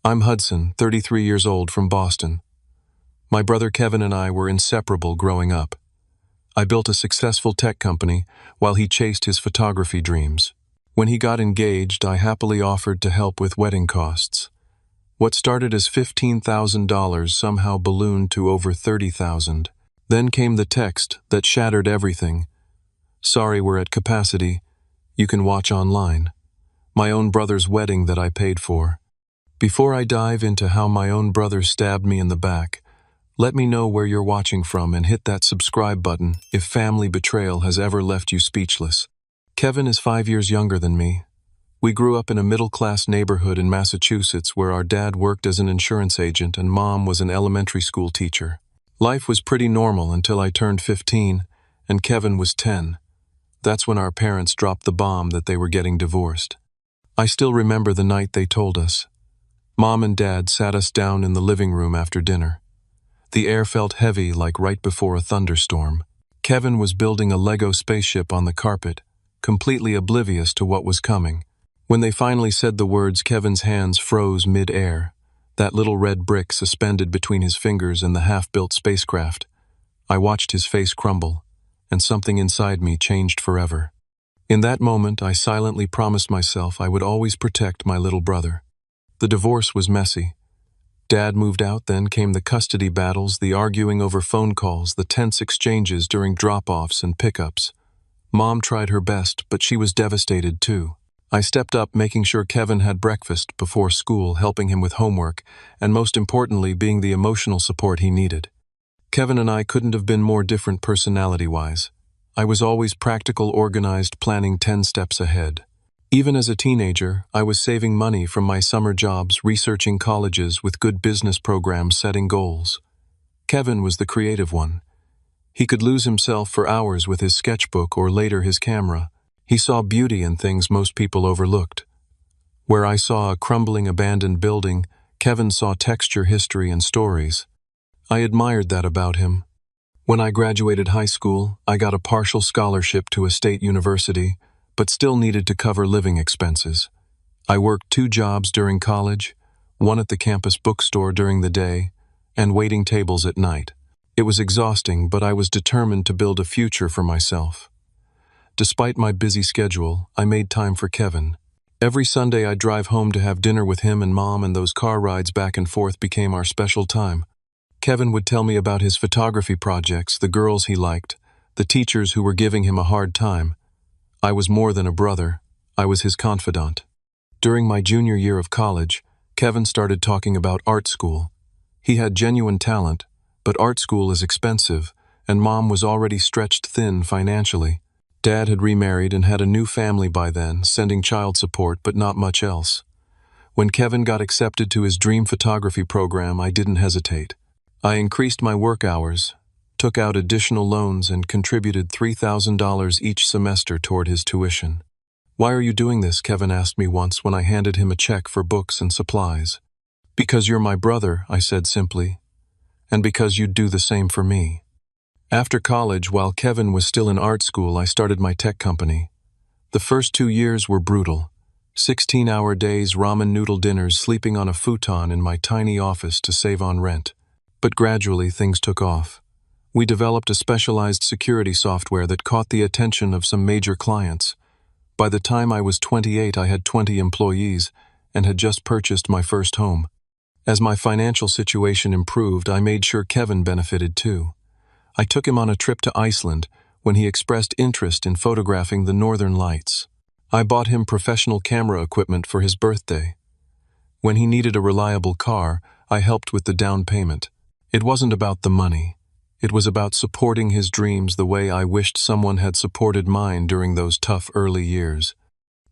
I'm Hudson, 33 years old, from Boston. My brother Kevin and I were inseparable growing up. I built a successful tech company while he chased his photography dreams. When he got engaged, I happily offered to help with wedding costs. What started as $15,000 somehow ballooned to over $30,000. Then came the text that shattered everything. "Sorry, we're at capacity. You can watch online." My own brother's wedding that I paid for. Before I dive into how my own brother stabbed me in the back, let me know where you're watching from and hit that subscribe button if family betrayal has ever left you speechless. Kevin is 5 years younger than me. We grew up in a middle-class neighborhood in Massachusetts where our dad worked as an insurance agent and mom was an elementary school teacher. Life was pretty normal until I turned 15 and Kevin was 10. That's when our parents dropped the bomb that they were getting divorced. I still remember the night they told us. Mom and Dad sat us down in the living room after dinner. The air felt heavy, like right before a thunderstorm. Kevin was building a Lego spaceship on the carpet, completely oblivious to what was coming. When they finally said the words, Kevin's hands froze mid-air, that little red brick suspended between his fingers and the half-built spacecraft. I watched his face crumble, and something inside me changed forever. In that moment, I silently promised myself I would always protect my little brother. The divorce was messy. Dad moved out, then came the custody battles, the arguing over phone calls, the tense exchanges during drop-offs and pickups. Mom tried her best, but she was devastated too. I stepped up, making sure Kevin had breakfast before school, helping him with homework, and most importantly, being the emotional support he needed. Kevin and I couldn't have been more different personality-wise. I was always practical, organized, planning 10 steps ahead. Even as a teenager, I was saving money from my summer jobs, researching colleges with good business programs, setting goals. Kevin was the creative one. He could lose himself for hours with his sketchbook or later his camera. He saw beauty in things most people overlooked. Where I saw a crumbling abandoned building, Kevin saw texture, history, and stories. I admired that about him. When I graduated high school, I got a partial scholarship to a state university, but still needed to cover living expenses. I worked 2 jobs during college, one at the campus bookstore during the day, and waiting tables at night. It was exhausting, but I was determined to build a future for myself. Despite my busy schedule, I made time for Kevin. Every Sunday I'd drive home to have dinner with him and Mom, and those car rides back and forth became our special time. Kevin would tell me about his photography projects, the girls he liked, the teachers who were giving him a hard time. I was more than a brother, I was his confidant. During my junior year of college, Kevin started talking about art school. He had genuine talent, but art school is expensive, and Mom was already stretched thin financially. Dad had remarried and had a new family by then, sending child support but not much else. When Kevin got accepted to his dream photography program, I didn't hesitate. I increased my work hours, took out additional loans, and contributed $3,000 each semester toward his tuition. "Why are you doing this?" Kevin asked me once when I handed him a check for books and supplies. "Because you're my brother," I said simply, "and because you'd do the same for me." After college, while Kevin was still in art school, I started my tech company. The first 2 years were brutal. 16-hour days, ramen noodle dinners, sleeping on a futon in my tiny office to save on rent. But gradually, things took off. We developed a specialized security software that caught the attention of some major clients. By the time I was 28, I had 20 employees and had just purchased my first home. As my financial situation improved, I made sure Kevin benefited too. I took him on a trip to Iceland when he expressed interest in photographing the northern lights. I bought him professional camera equipment for his birthday. When he needed a reliable car, I helped with the down payment. It wasn't about the money. It was about supporting his dreams the way I wished someone had supported mine during those tough early years.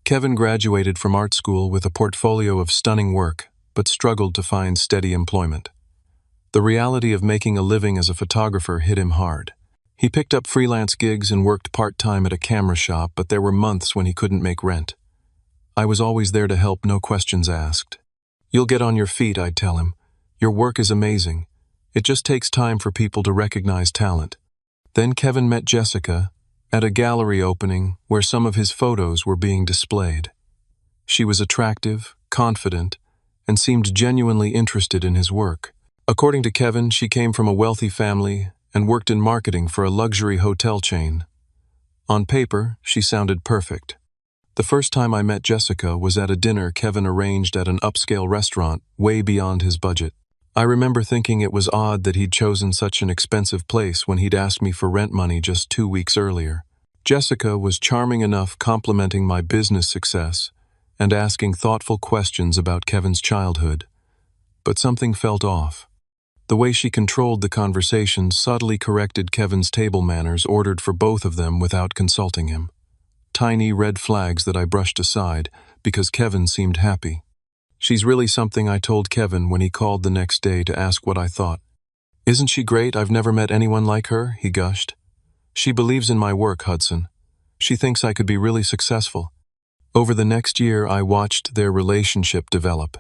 Kevin graduated from art school with a portfolio of stunning work, but struggled to find steady employment. The reality of making a living as a photographer hit him hard. He picked up freelance gigs and worked part-time at a camera shop, but there were months when he couldn't make rent. I was always there to help, no questions asked. "You'll get on your feet," I'd tell him. "Your work is amazing. It just takes time for people to recognize talent." Then Kevin met Jessica at a gallery opening where some of his photos were being displayed. She was attractive, confident, and seemed genuinely interested in his work. According to Kevin, she came from a wealthy family and worked in marketing for a luxury hotel chain. On paper, she sounded perfect. The first time I met Jessica was at a dinner Kevin arranged at an upscale restaurant way beyond his budget. I remember thinking it was odd that he'd chosen such an expensive place when he'd asked me for rent money just 2 weeks earlier. Jessica was charming enough, complimenting my business success and asking thoughtful questions about Kevin's childhood. But something felt off. The way she controlled the conversation subtly corrected Kevin's table manners ordered for both of them without consulting him. Tiny red flags that I brushed aside because Kevin seemed happy. "She's really something," I told Kevin when he called the next day to ask what I thought. "Isn't she great? I've never met anyone like her," he gushed. "She believes in my work, Hudson. She thinks I could be really successful." Over the next year, I watched their relationship develop.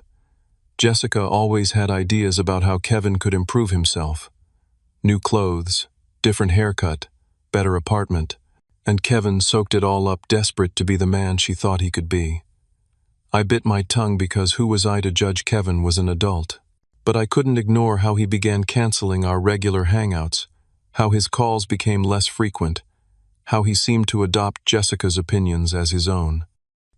Jessica always had ideas about how Kevin could improve himself. New clothes, different haircut, better apartment, and Kevin soaked it all up, desperate to be the man she thought he could be. I bit my tongue because who was I to judge? Kevin was an adult. But I couldn't ignore how he began canceling our regular hangouts, how his calls became less frequent, how he seemed to adopt Jessica's opinions as his own.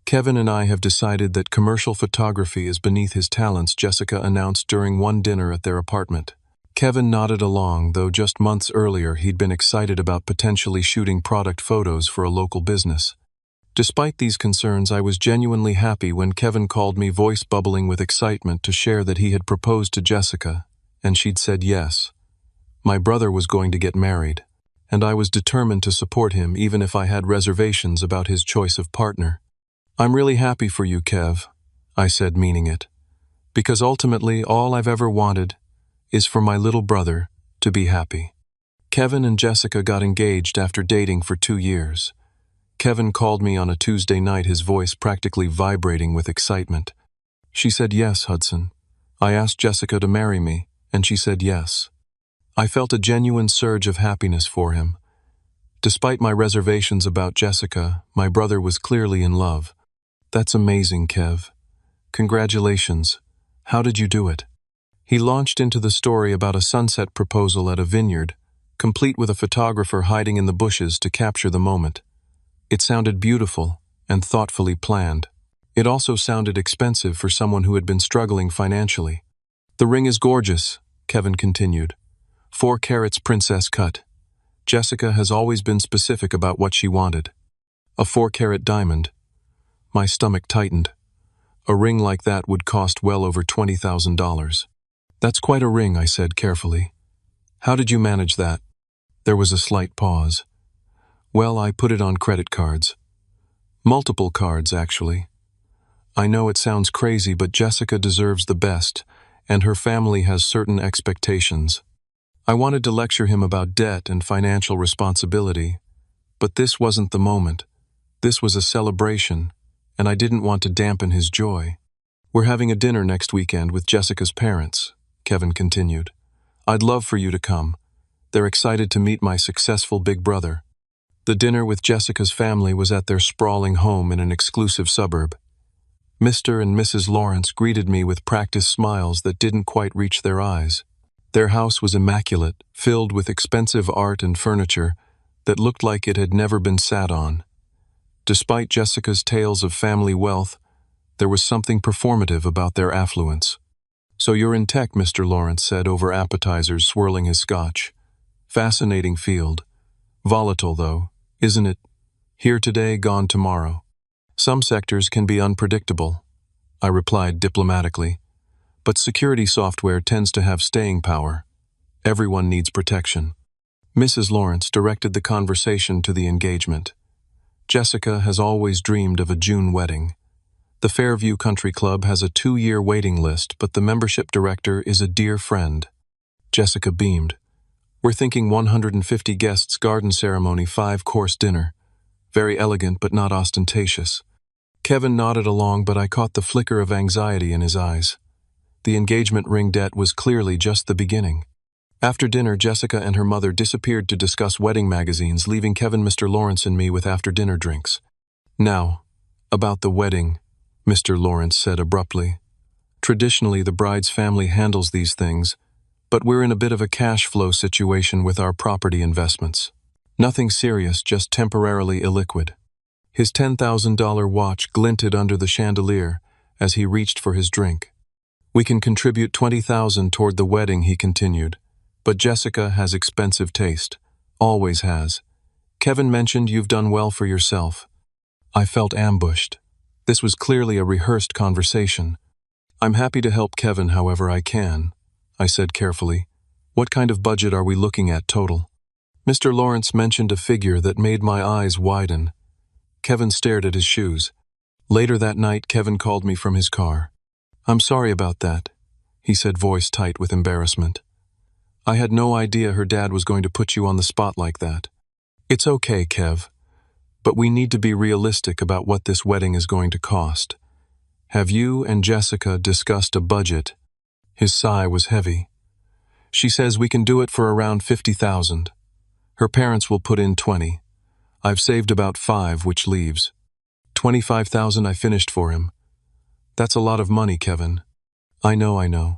"Kevin and I have decided that commercial photography is beneath his talents," Jessica announced during one dinner at their apartment. Kevin nodded along, though just months earlier he'd been excited about potentially shooting product photos for a local business. Despite these concerns, I was genuinely happy when Kevin called me, voice bubbling with excitement, to share that he had proposed to Jessica, and she'd said yes. My brother was going to get married, and I was determined to support him even if I had reservations about his choice of partner. "I'm really happy for you, Kev," I said, meaning it, because ultimately all I've ever wanted is for my little brother to be happy. Kevin and Jessica got engaged after dating for 2 years. Kevin called me on a Tuesday night, his voice practically vibrating with excitement. "She said yes, Hudson. I asked Jessica to marry me, and she said yes." I felt a genuine surge of happiness for him. Despite my reservations about Jessica, my brother was clearly in love. "That's amazing, Kev. Congratulations. How did you do it?" He launched into the story about a sunset proposal at a vineyard, complete with a photographer hiding in the bushes to capture the moment. It sounded beautiful and thoughtfully planned. It also sounded expensive for someone who had been struggling financially. "The ring is gorgeous," Kevin continued. 4 carats princess cut. Jessica has always been specific about what she wanted. A 4-carat diamond. My stomach tightened. A ring like that would cost well over $20,000. "That's quite a ring," I said carefully. "How did you manage that?" There was a slight pause. "Well, I put it on credit cards. Multiple cards, actually. I know it sounds crazy, but Jessica deserves the best, and her family has certain expectations. I wanted to lecture him about debt and financial responsibility, but this wasn't the moment. This was a celebration, and I didn't want to dampen his joy. We're having a dinner next weekend with Jessica's parents," Kevin continued. "I'd love for you to come. They're excited to meet my successful big brother." The dinner with Jessica's family was at their sprawling home in an exclusive suburb. Mr. and Mrs. Lawrence greeted me with practiced smiles that didn't quite reach their eyes. Their house was immaculate, filled with expensive art and furniture that looked like it had never been sat on. Despite Jessica's tales of family wealth, there was something performative about their affluence. "So you're in tech," Mr. Lawrence said over appetizers, swirling his scotch. "Fascinating field. Volatile, though, isn't it? Here today, gone tomorrow." "Some sectors can be unpredictable," I replied diplomatically. "But security software tends to have staying power. Everyone needs protection." Mrs. Lawrence directed the conversation to the engagement. "Jessica has always dreamed of a June wedding. The Fairview Country Club has a 2-year waiting list, but the membership director is a dear friend." Jessica beamed. "We're thinking 150 guests, garden ceremony, 5-course dinner. Very elegant but not ostentatious." Kevin nodded along, but I caught the flicker of anxiety in his eyes. The engagement ring debt was clearly just the beginning. After dinner, Jessica and her mother disappeared to discuss wedding magazines, leaving Kevin, Mr. Lawrence, and me with after-dinner drinks. "Now, about the wedding," Mr. Lawrence said abruptly. Traditionally, the bride's family handles these things, but we're in a bit of a cash flow situation with our property investments. Nothing serious, just temporarily illiquid. His $10,000 watch glinted under the chandelier as he reached for his drink. We can contribute $20,000 toward the wedding, he continued. But Jessica has expensive taste. Always has. Kevin mentioned you've done well for yourself. I felt ambushed. This was clearly a rehearsed conversation. I'm happy to help Kevin however I can, I said carefully. What kind of budget are we looking at total? Mr. Lawrence mentioned a figure that made my eyes widen. Kevin stared at his shoes. Later that night, Kevin called me from his car. I'm sorry about that, he said, voice tight with embarrassment. I had no idea her dad was going to put you on the spot like that. It's okay, Kev. But we need to be realistic about what this wedding is going to cost. Have you and Jessica discussed a budget? His sigh was heavy. She says we can do it for around $50,000. Her parents will put in $20,000. I've saved about $5,000, which leaves $25,000 I finished for him. That's a lot of money, Kevin. I know.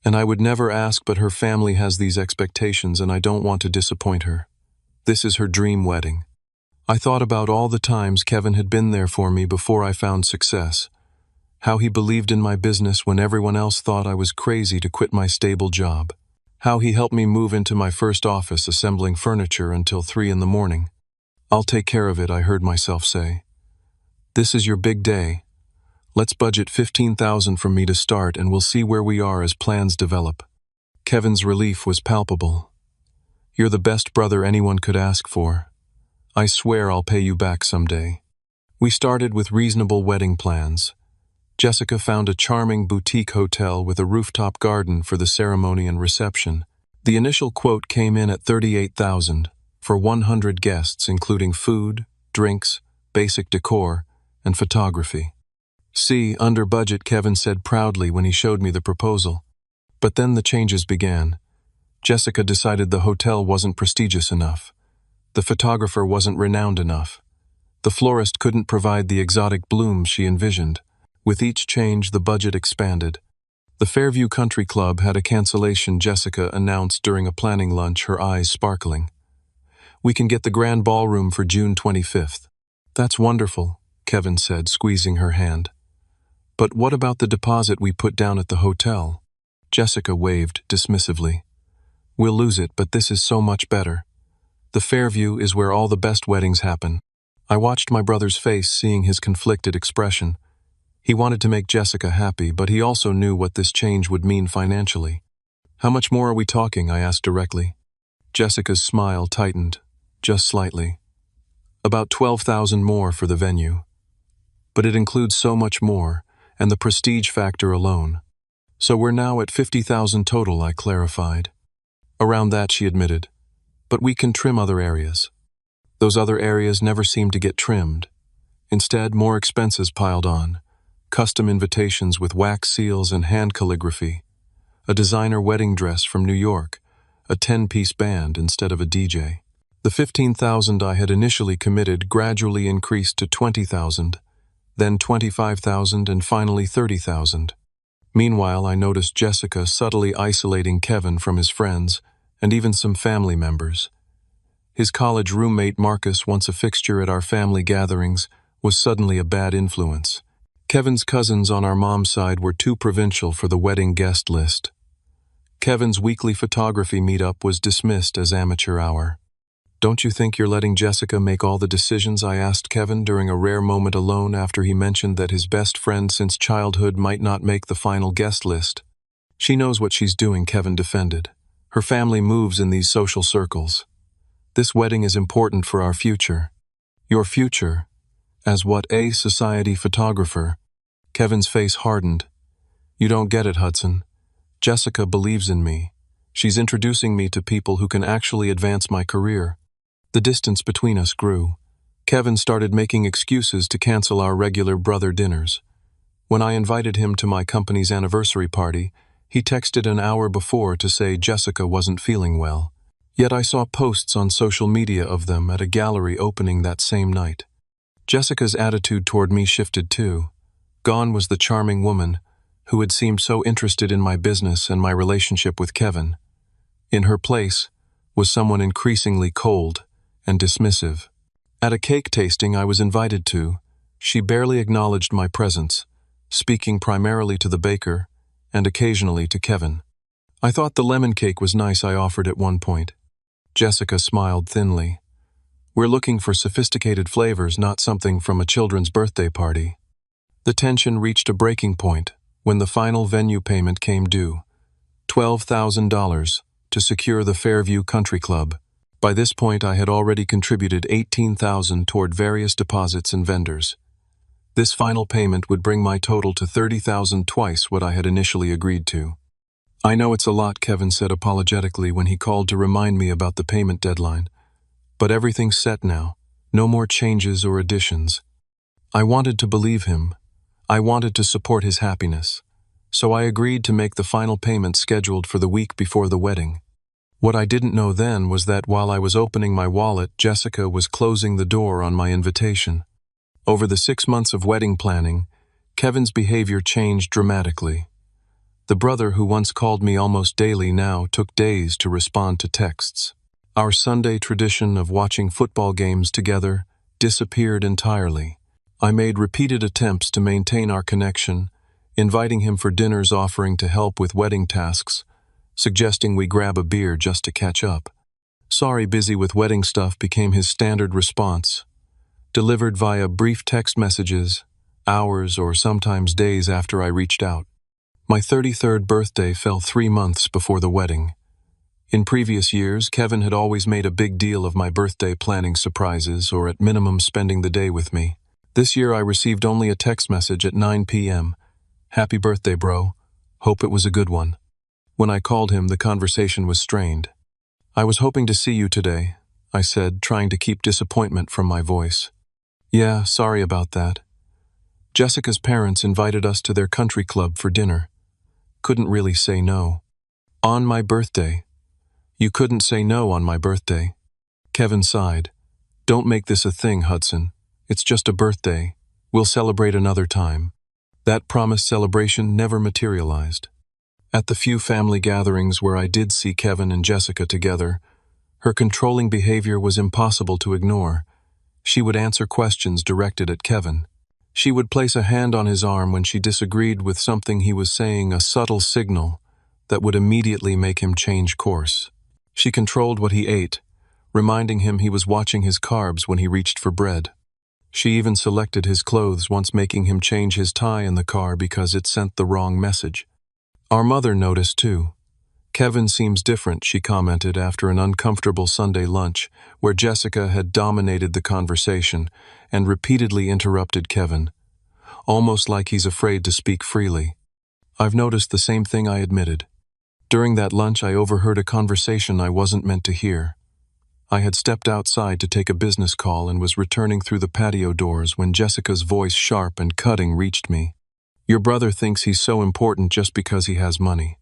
And I would never ask, but her family has these expectations and I don't want to disappoint her. This is her dream wedding. I thought about all the times Kevin had been there for me before I found success. How he believed in my business when everyone else thought I was crazy to quit my stable job. How he helped me move into my first office assembling furniture until 3 a.m. I'll take care of it, I heard myself say. This is your big day. Let's budget $15,000 from me to start and we'll see where we are as plans develop. Kevin's relief was palpable. You're the best brother anyone could ask for. I swear I'll pay you back someday. We started with reasonable wedding plans. Jessica found a charming boutique hotel with a rooftop garden for the ceremony and reception. The initial quote came in at $38,000 for 100 guests, including food, drinks, basic decor, and photography. See, under budget, Kevin said proudly when he showed me the proposal. But then the changes began. Jessica decided the hotel wasn't prestigious enough. The photographer wasn't renowned enough. The florist couldn't provide the exotic blooms she envisioned. With each change, the budget expanded. The Fairview Country Club had a cancellation, Jessica announced during a planning lunch, her eyes sparkling. We can get the grand ballroom for June 25th. That's wonderful, Kevin said, squeezing her hand. But what about the deposit we put down at the hotel? Jessica waved dismissively. We'll lose it, but this is so much better. The Fairview is where all the best weddings happen. I watched my brother's face, seeing his conflicted expression. He wanted to make Jessica happy, but he also knew what this change would mean financially. How much more are we talking? I asked directly. Jessica's smile tightened, just slightly. About $12,000 more for the venue. But it includes so much more, and the prestige factor alone. So we're now at $50,000 total, I clarified. Around that, she admitted. But we can trim other areas. Those other areas never seemed to get trimmed. Instead, more expenses piled on. Custom invitations with wax seals and hand calligraphy. A designer wedding dress from New York. A 10-piece band instead of a DJ. The $15,000 I had initially committed gradually increased to $20,000. Then $25,000 and finally $30,000. Meanwhile, I noticed Jessica subtly isolating Kevin from his friends and even some family members. His college roommate Marcus, once a fixture at our family gatherings, was suddenly a bad influence. Kevin's cousins on our mom's side were too provincial for the wedding guest list. Kevin's weekly photography meetup was dismissed as amateur hour. Don't you think you're letting Jessica make all the decisions? I asked Kevin during a rare moment alone after he mentioned that his best friend since childhood might not make the final guest list. She knows what she's doing, Kevin defended. Her family moves in these social circles. This wedding is important for our future. Your future? As what, a society photographer? Kevin's face hardened. You don't get it, Hudson. Jessica believes in me. She's introducing me to people who can actually advance my career. The distance between us grew. Kevin started making excuses to cancel our regular brother dinners. When I invited him to my company's anniversary party, he texted an hour before to say Jessica wasn't feeling well. Yet I saw posts on social media of them at a gallery opening that same night. Jessica's attitude toward me shifted too. Gone was the charming woman. who had seemed so interested in my business and my relationship with Kevin. In her place was someone increasingly cold and dismissive. At a cake tasting I was invited to, she barely acknowledged my presence, speaking primarily to the baker and occasionally to Kevin. I thought the lemon cake was nice, I offered at one point. Jessica smiled thinly. We're looking for sophisticated flavors, not something from a children's birthday party. The tension reached a breaking point when the final venue payment came due. $12,000 to secure the Fairview Country Club. By this point I had already contributed $18,000 toward various deposits and vendors. This final payment would bring my total to $30,000, twice what I had initially agreed to. I know it's a lot, Kevin said apologetically when he called to remind me about the payment deadline. But everything's set now. No more changes or additions. I wanted to believe him. I wanted to support his happiness. So I agreed to make the final payment scheduled for the week before the wedding. What I didn't know then was that while I was opening my wallet, Jessica was closing the door on my invitation. Over the 6 months of wedding planning, Kevin's behavior changed dramatically. The brother who once called me almost daily now took days to respond to texts. Our Sunday tradition of watching football games together disappeared entirely. I made repeated attempts to maintain our connection, inviting him for dinners, offering to help with wedding tasks, suggesting we grab a beer just to catch up. Sorry, busy with wedding stuff became his standard response, delivered via brief text messages, hours or sometimes days after I reached out. My 33rd birthday fell 3 months before the wedding. In previous years, Kevin had always made a big deal of my birthday, planning surprises or at minimum spending the day with me. This year I received only a text message at 9 p.m. Happy birthday, bro. Hope it was a good one. When I called him, the conversation was strained. I was hoping to see you today, I said, trying to keep disappointment from my voice. Yeah, sorry about that. Jessica's parents invited us to their country club for dinner. Couldn't really say no. On my birthday. You couldn't say no on my birthday. Kevin sighed. Don't make this a thing, Hudson. It's just a birthday. We'll celebrate another time. That promised celebration never materialized. At the few family gatherings where I did see Kevin and Jessica together, her controlling behavior was impossible to ignore. She would answer questions directed at Kevin. She would place a hand on his arm when she disagreed with something he was saying, a subtle signal that would immediately make him change course. She controlled what he ate, reminding him he was watching his carbs when he reached for bread. She even selected his clothes, once making him change his tie in the car because it sent the wrong message. Our mother noticed too. Kevin seems different, she commented after an uncomfortable Sunday lunch where Jessica had dominated the conversation and repeatedly interrupted Kevin, almost like he's afraid to speak freely. I've noticed the same thing, I admitted. During that lunch, I overheard a conversation I wasn't meant to hear. I had stepped outside to take a business call and was returning through the patio doors when Jessica's voice, sharp and cutting, reached me. Your brother thinks he's so important just because he has money.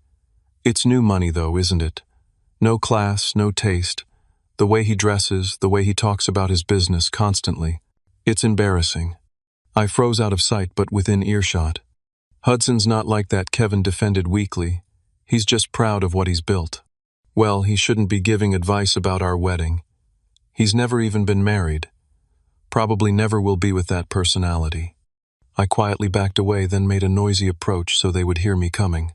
It's new money though, isn't it? No class, no taste. The way he dresses, the way he talks about his business constantly. It's embarrassing. I froze out of sight but within earshot. Hudson's not like that, Kevin defended weakly. He's just proud of what he's built. Well, he shouldn't be giving advice about our wedding. He's never even been married. Probably never will be with that personality. I quietly backed away, then made a noisy approach so they would hear me coming.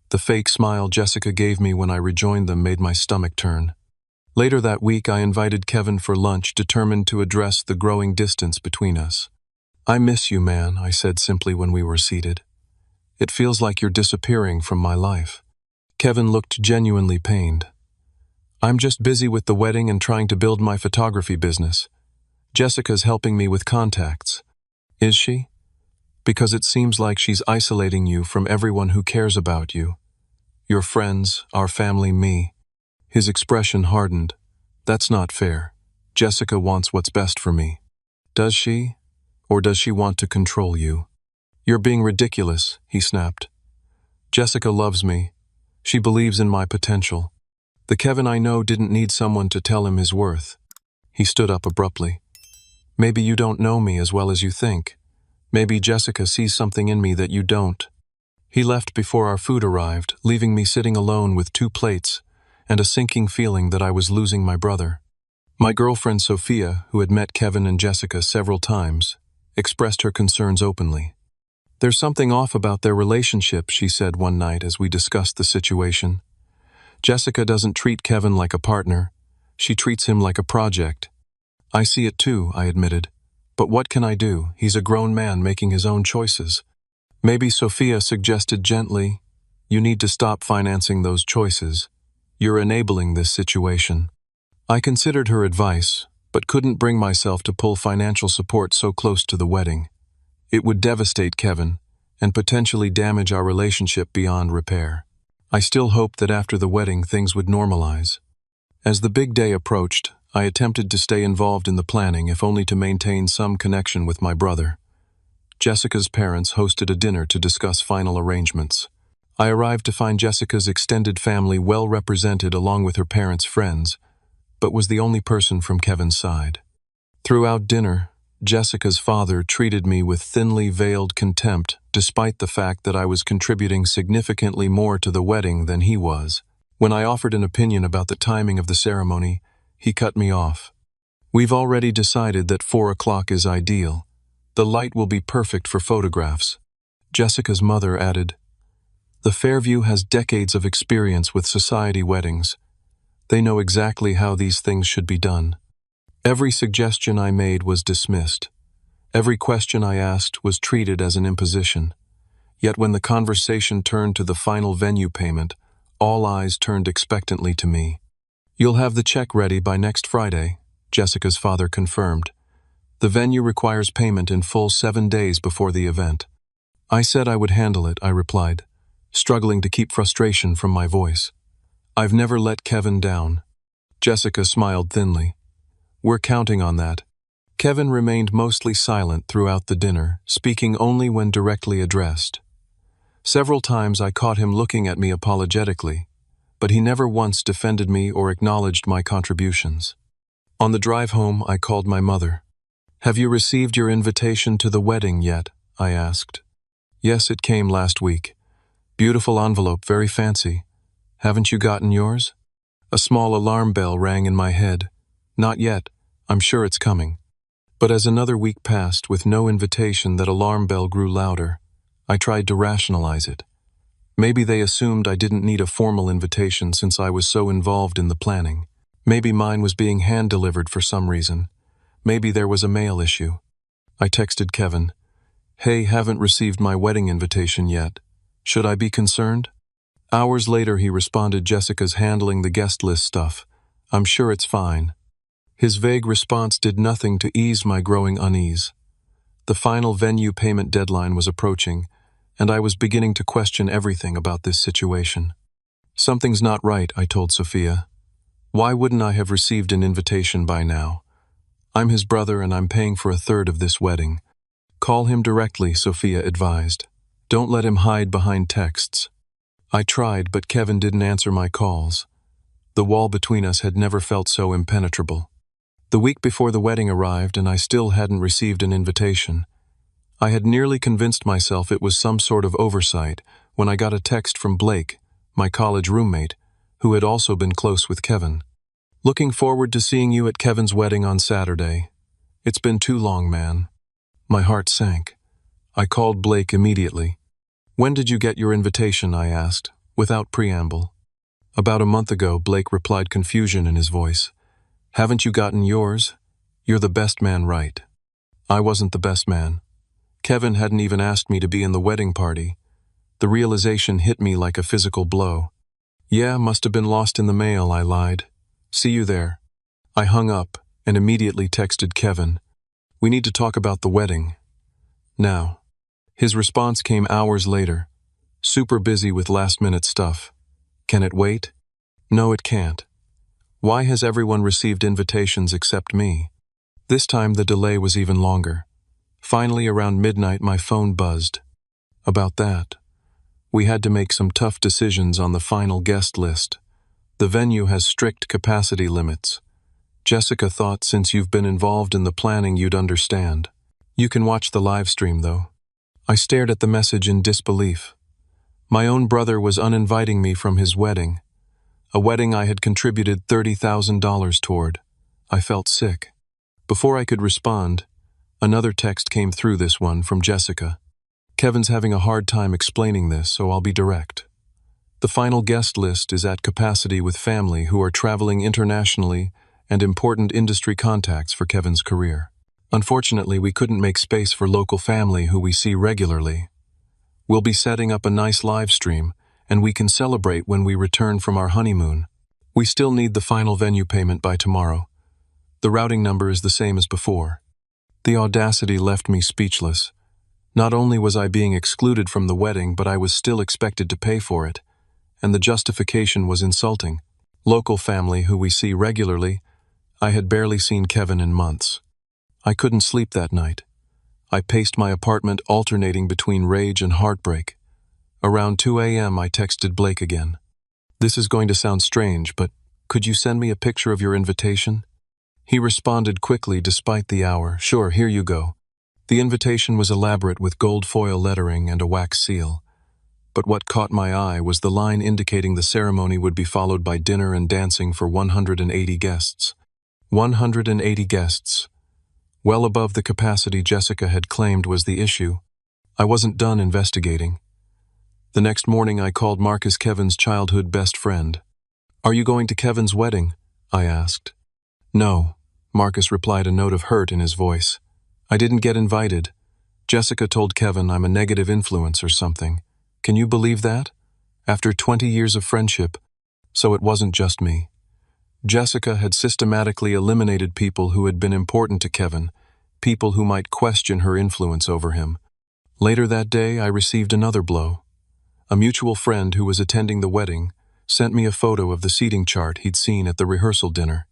The fake smile Jessica gave me when I rejoined them made my stomach turn. Later that week, I invited Kevin for lunch, determined to address the growing distance between us. I miss you, man, I said simply when we were seated. It feels like you're disappearing from my life. Kevin looked genuinely pained. I'm just busy with the wedding and trying to build my photography business. Jessica's helping me with contacts. Is she? Because it seems like she's isolating you from everyone who cares about you. Your friends, our family, me. His expression hardened. That's not fair. Jessica wants what's best for me. Does she? Or does she want to control you? You're being ridiculous, he snapped. Jessica loves me. She believes in my potential. The Kevin I know didn't need someone to tell him his worth. He stood up abruptly. Maybe you don't know me as well as you think. Maybe Jessica sees something in me that you don't. He left before our food arrived, leaving me sitting alone with 2 plates and a sinking feeling that I was losing my brother. My girlfriend Sophia, who had met Kevin and Jessica several times, expressed her concerns openly. "There's something off about their relationship," she said one night as we discussed the situation. "Jessica doesn't treat Kevin like a partner. She treats him like a project." "I see it too," I admitted. "But what can I do? He's a grown man making his own choices." Maybe Sophia suggested gently, "You need to stop financing those choices. You're enabling this situation." I considered her advice, but couldn't bring myself to pull financial support so close to the wedding. It would devastate Kevin and potentially damage our relationship beyond repair. I still hoped that after the wedding things would normalize. As the big day approached, I attempted to stay involved in the planning, if only to maintain some connection with my brother. Jessica's parents hosted a dinner to discuss final arrangements. I arrived to find Jessica's extended family well represented along with her parents' friends, but was the only person from Kevin's side. Throughout dinner, Jessica's father treated me with thinly veiled contempt, despite the fact that I was contributing significantly more to the wedding than he was. When I offered an opinion about the timing of the ceremony, he cut me off. "We've already decided that 4 o'clock is ideal. The light will be perfect for photographs." Jessica's mother added, "The Fairview has decades of experience with society weddings. They know exactly how these things should be done." Every suggestion I made was dismissed. Every question I asked was treated as an imposition. Yet when the conversation turned to the final venue payment, all eyes turned expectantly to me. "You'll have the check ready by next Friday," Jessica's father confirmed. "The venue requires payment in full 7 days before the event." "I said I would handle it," I replied, struggling to keep frustration from my voice. "I've never let Kevin down." Jessica smiled thinly. "We're counting on that." Kevin remained mostly silent throughout the dinner, speaking only when directly addressed. Several times I caught him looking at me apologetically, but he never once defended me or acknowledged my contributions. On the drive home, I called my mother. "Have you received your invitation to the wedding yet?" I asked. "Yes, it came last week. Beautiful envelope, very fancy. Haven't you gotten yours?" A small alarm bell rang in my head. "Not yet. I'm sure it's coming." But as another week passed with no invitation, that alarm bell grew louder. I tried to rationalize it. Maybe they assumed I didn't need a formal invitation since I was so involved in the planning. Maybe mine was being hand-delivered for some reason. Maybe there was a mail issue. I texted Kevin, "Hey, haven't received my wedding invitation yet. Should I be concerned?" Hours later he responded, "Jessica's handling the guest list stuff. I'm sure it's fine." His vague response did nothing to ease my growing unease. The final venue payment deadline was approaching, and I was beginning to question everything about this situation. "Something's not right," I told Sophia. "Why wouldn't I have received an invitation by now? I'm his brother and I'm paying for 1/3 of this wedding." "Call him directly," Sophia advised. "Don't let him hide behind texts." I tried, but Kevin didn't answer my calls. The wall between us had never felt so impenetrable. The week before the wedding arrived and I still hadn't received an invitation. I had nearly convinced myself it was some sort of oversight when I got a text from Blake, my college roommate, who had also been close with Kevin. "Looking forward to seeing you at Kevin's wedding on Saturday. It's been too long, man." My heart sank. I called Blake immediately. "When did you get your invitation?" I asked, without preamble. "About a month ago," Blake replied, confusion in his voice. "Haven't you gotten yours? You're the best man, right?" I wasn't the best man. Kevin hadn't even asked me to be in the wedding party. The realization hit me like a physical blow. "Yeah, must have been lost in the mail," I lied. "See you there." I hung up and immediately texted Kevin. "We need to talk about the wedding. Now." His response came hours later. "Super busy with last-minute stuff. Can it wait?" "No, it can't." Why has everyone received invitations except me? This time the delay was even longer. Finally, around midnight, my phone buzzed. About that. We had to make some tough decisions on the final guest list. The venue has strict capacity limits. Jessica thought since you've been involved in the planning you'd understand. You can watch the live stream, though. I stared at the message in disbelief. My own brother was uninviting me from his wedding, a wedding I had contributed $30,000 toward. I felt sick. Before I could respond, another text came through, this one from Jessica. Kevin's having a hard time explaining this, so I'll be direct. The final guest list is at capacity with family who are traveling internationally and important industry contacts for Kevin's career. Unfortunately, we couldn't make space for local family who we see regularly. We'll be setting up a nice live stream, and we can celebrate when we return from our honeymoon. We still need the final venue payment by tomorrow. The routing number is the same as before. The audacity left me speechless. Not only was I being excluded from the wedding, but I was still expected to pay for it, and the justification was insulting. Local family who we see regularly, I had barely seen Kevin in months. I couldn't sleep that night. I paced my apartment, alternating between rage and heartbreak. Around 2 a.m. I texted Blake again. This is going to sound strange, but could you send me a picture of your invitation? He responded quickly despite the hour. Sure, here you go. The invitation was elaborate with gold foil lettering and a wax seal. But what caught my eye was the line indicating the ceremony would be followed by dinner and dancing for 180 guests. 180 guests. Well above the capacity Jessica had claimed was the issue. I wasn't done investigating. The next morning I called Marcus, Kevin's childhood best friend. Are you going to Kevin's wedding? I asked. No, Marcus replied, a note of hurt in his voice. I didn't get invited. Jessica told Kevin I'm a negative influence or something. Can you believe that? After 20 years of friendship. So it wasn't just me. Jessica had systematically eliminated people who had been important to Kevin, people who might question her influence over him. Later that day, I received another blow. A mutual friend who was attending the wedding sent me a photo of the seating chart he'd seen at the rehearsal dinner.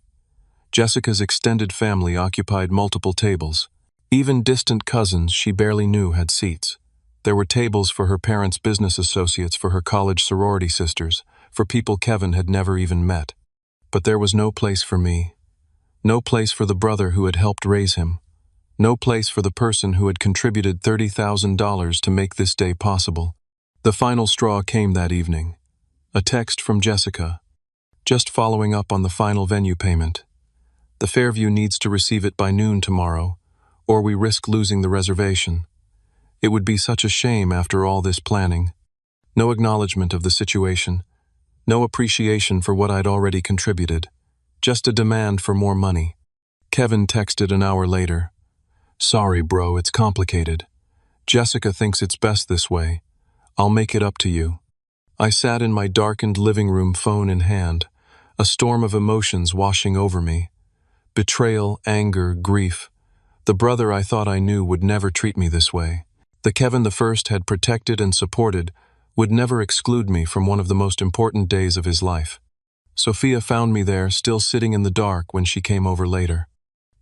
Jessica's extended family occupied multiple tables. Even distant cousins she barely knew had seats. There were tables for her parents' business associates, for her college sorority sisters, for people Kevin had never even met. But there was no place for me. No place for the brother who had helped raise him. No place for the person who had contributed $30,000 to make this day possible. The final straw came that evening. A text from Jessica. Just following up on the final venue payment. The Fairview needs to receive it by noon tomorrow, or we risk losing the reservation. It would be such a shame after all this planning. No acknowledgement of the situation. No appreciation for what I'd already contributed. Just a demand for more money. Kevin texted an hour later. Sorry, bro, it's complicated. Jessica thinks it's best this way. I'll make it up to you. I sat in my darkened living room, phone in hand, a storm of emotions washing over me. Betrayal, anger, grief. The brother I thought I knew would never treat me this way. The Kevin the first had protected and supported would never exclude me from one of the most important days of his life. Sophia found me there, still sitting in the dark, when she came over later.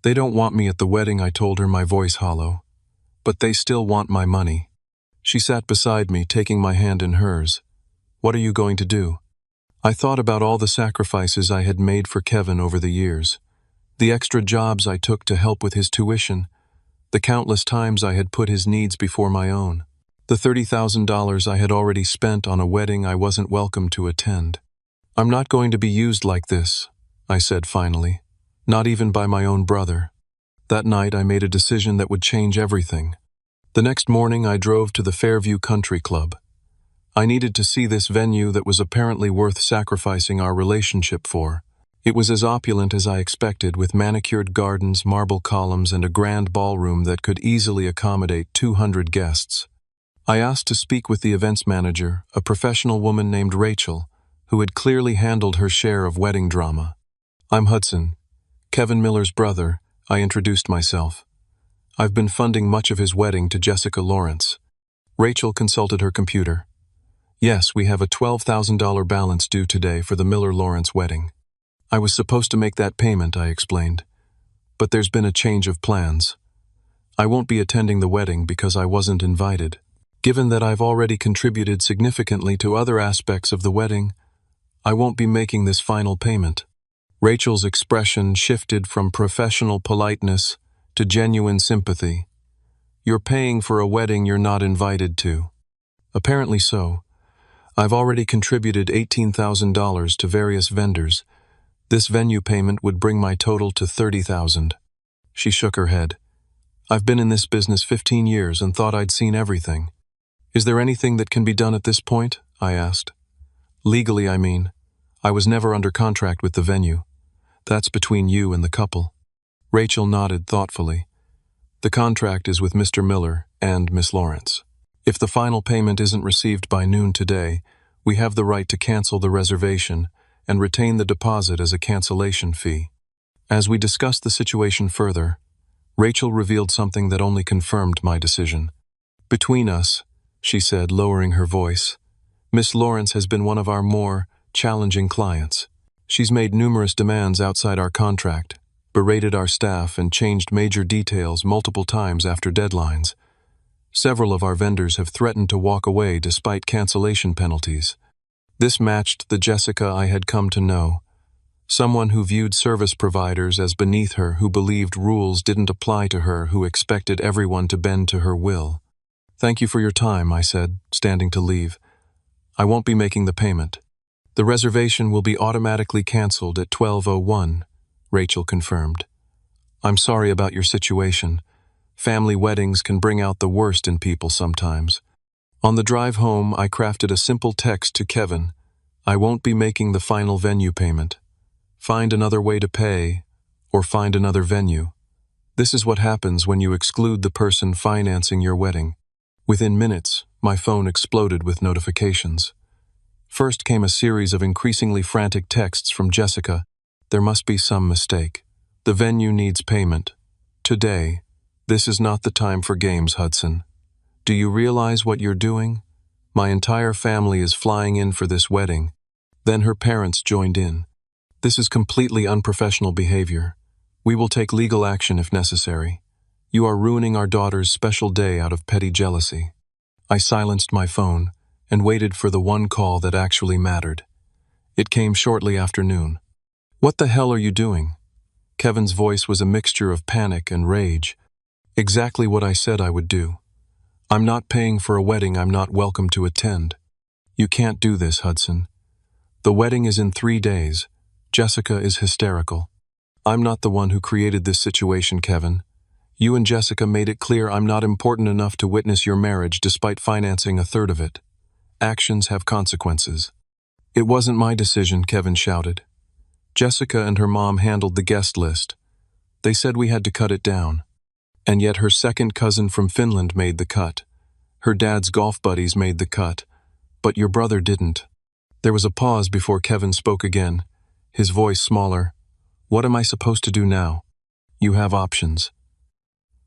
They don't want me at the wedding, I told her, my voice hollow. But they still want my money. She sat beside me, taking my hand in hers. What are you going to do? I thought about all the sacrifices I had made for Kevin over the years. The extra jobs I took to help with his tuition. The countless times I had put his needs before my own. The $30,000 I had already spent on a wedding I wasn't welcome to attend. I'm not going to be used like this, I said finally. Not even by my own brother. That night I made a decision that would change everything. The next morning I drove to the Fairview Country Club. I needed to see this venue that was apparently worth sacrificing our relationship for. It was as opulent as I expected, with manicured gardens, marble columns, and a grand ballroom that could easily accommodate 200 guests. I asked to speak with the events manager, a professional woman named Rachel, who had clearly handled her share of wedding drama. I'm Hudson, Kevin Miller's brother, I introduced myself. I've been funding much of his wedding to Jessica Lawrence. Rachel consulted her computer. Yes, we have a $12,000 balance due today for the Miller-Lawrence wedding. I was supposed to make that payment, I explained. But there's been a change of plans. I won't be attending the wedding because I wasn't invited. Given that I've already contributed significantly to other aspects of the wedding, I won't be making this final payment. Rachel's expression shifted from professional politeness to genuine sympathy. You're paying for a wedding you're not invited to. Apparently so. I've already contributed $18,000 to various vendors. This venue payment would bring my total to $30,000. She shook her head. I've been in this business 15 years and thought I'd seen everything. Is there anything that can be done at this point? I asked. Legally, I mean. I was never under contract with the venue. That's between you and the couple. Rachel nodded thoughtfully. The contract is with Mr. Miller and Miss Lawrence. If the final payment isn't received by noon today, we have the right to cancel the reservation and retain the deposit as a cancellation fee. As we discussed the situation further, Rachel revealed something that only confirmed my decision. Between us, she said, lowering her voice, Miss Lawrence has been one of our more challenging clients. She's made numerous demands outside our contract, berated our staff, and changed major details multiple times after deadlines. Several of our vendors have threatened to walk away despite cancellation penalties. This matched the Jessica I had come to know, someone who viewed service providers as beneath her, who believed rules didn't apply to her, who expected everyone to bend to her will. Thank you for your time, I said, standing to leave. I won't be making the payment. The reservation will be automatically canceled at 12:01, Rachel confirmed. I'm sorry about your situation. Family weddings can bring out the worst in people sometimes. On the drive home, I crafted a simple text to Kevin. I won't be making the final venue payment. Find another way to pay, or find another venue. This is what happens when you exclude the person financing your wedding. Within minutes, my phone exploded with notifications. First came a series of increasingly frantic texts from Jessica. There must be some mistake. The venue needs payment. Today. This is not the time for games, Hudson. Do you realize what you're doing? My entire family is flying in for this wedding. Then her parents joined in. This is completely unprofessional behavior. We will take legal action if necessary. You are ruining our daughter's special day out of petty jealousy. I silenced my phone and waited for the one call that actually mattered. It came shortly after noon. What the hell are you doing? Kevin's voice was a mixture of panic and rage. Exactly what I said I would do. I'm not paying for a wedding I'm not welcome to attend. You can't do this, Hudson. The wedding is in 3 days. Jessica is hysterical. I'm not the one who created this situation, Kevin. You and Jessica made it clear I'm not important enough to witness your marriage despite financing a third of it. Actions have consequences. It wasn't my decision, Kevin shouted. Jessica and her mom handled the guest list. They said we had to cut it down. And yet her second cousin from Finland made the cut. Her dad's golf buddies made the cut. But your brother didn't. There was a pause before Kevin spoke again, his voice smaller. What am I supposed to do now? You have options.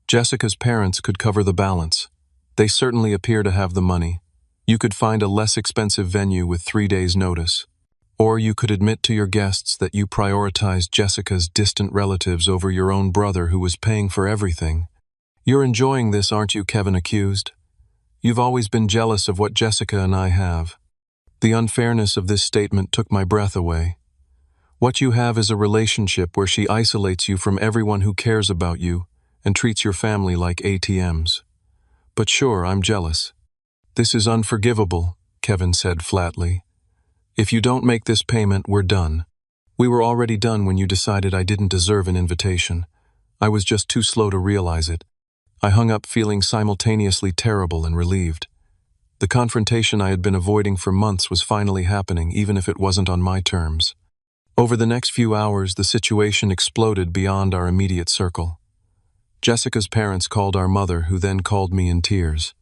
Jessica's parents could cover the balance. They certainly appear to have the money. You could find a less expensive venue with 3 days' notice. Or you could admit to your guests that you prioritized Jessica's distant relatives over your own brother who was paying for everything. You're enjoying this, aren't you, Kevin accused? You've always been jealous of what Jessica and I have. The unfairness of this statement took my breath away. What you have is a relationship where she isolates you from everyone who cares about you and treats your family like ATMs. But sure, I'm jealous. This is unforgivable, Kevin said flatly. If you don't make this payment, we're done. We were already done when you decided I didn't deserve an invitation. I was just too slow to realize it. I hung up feeling simultaneously terrible and relieved. The confrontation I had been avoiding for months was finally happening, even if it wasn't on my terms. Over the next few hours, the situation exploded beyond our immediate circle. Jessica's parents called our mother, who then called me in tears.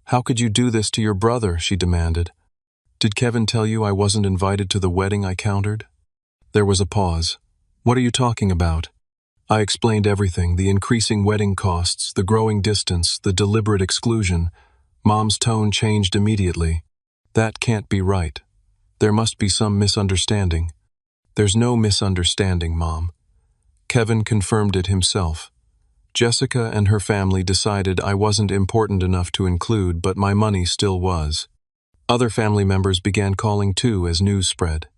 How could you do this to your brother? She demanded. Did Kevin tell you I wasn't invited to the wedding? I countered. There was a pause. What are you talking about? I explained everything, the increasing wedding costs, the growing distance, the deliberate exclusion. Mom's tone changed immediately. That can't be right. There must be some misunderstanding. There's no misunderstanding, Mom. Kevin confirmed it himself. Jessica and her family decided I wasn't important enough to include, but my money still was. Other family members began calling too as news spread.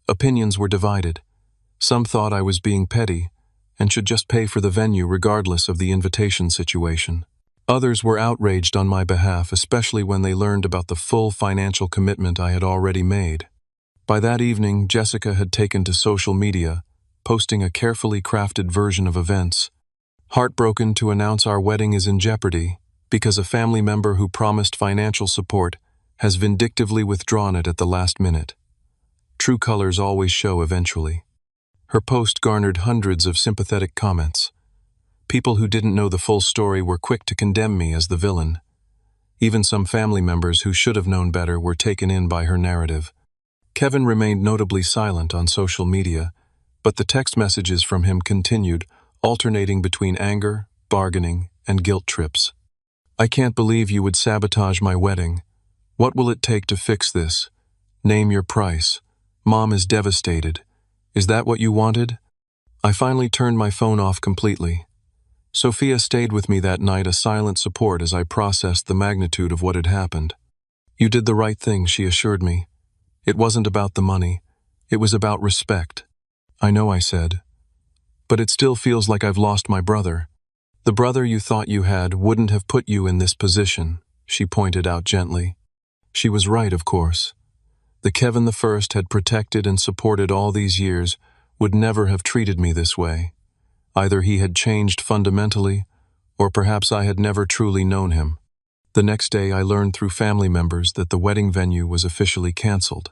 Opinions were divided. Some thought I was being petty and should just pay for the venue regardless of the invitation situation. Others were outraged on my behalf, especially when they learned about the full financial commitment I had already made. By that evening, Jessica had taken to social media, posting a carefully crafted version of events. Heartbroken to announce our wedding is in jeopardy because a family member who promised financial support has vindictively withdrawn it at the last minute. True colors always show eventually. Her post garnered hundreds of sympathetic comments. People who didn't know the full story were quick to condemn me as the villain. Even some family members who should have known better were taken in by her narrative. Kevin remained notably silent on social media, but the text messages from him continued, alternating between anger, bargaining, and guilt trips. "I can't believe you would sabotage my wedding. What will it take to fix this? Name your price. Mom is devastated. Is that what you wanted?" I finally turned my phone off completely. Sophia stayed with me that night, a silent support as I processed the magnitude of what had happened. "You did the right thing," she assured me. "It wasn't about the money. It was about respect." "I know," I said. "But it still feels like I've lost my brother." "The brother you thought you had wouldn't have put you in this position," she pointed out gently. She was right, of course. The Kevin I had protected and supported all these years would never have treated me this way. Either he had changed fundamentally, or perhaps I had never truly known him. The next day I learned through family members that the wedding venue was officially canceled.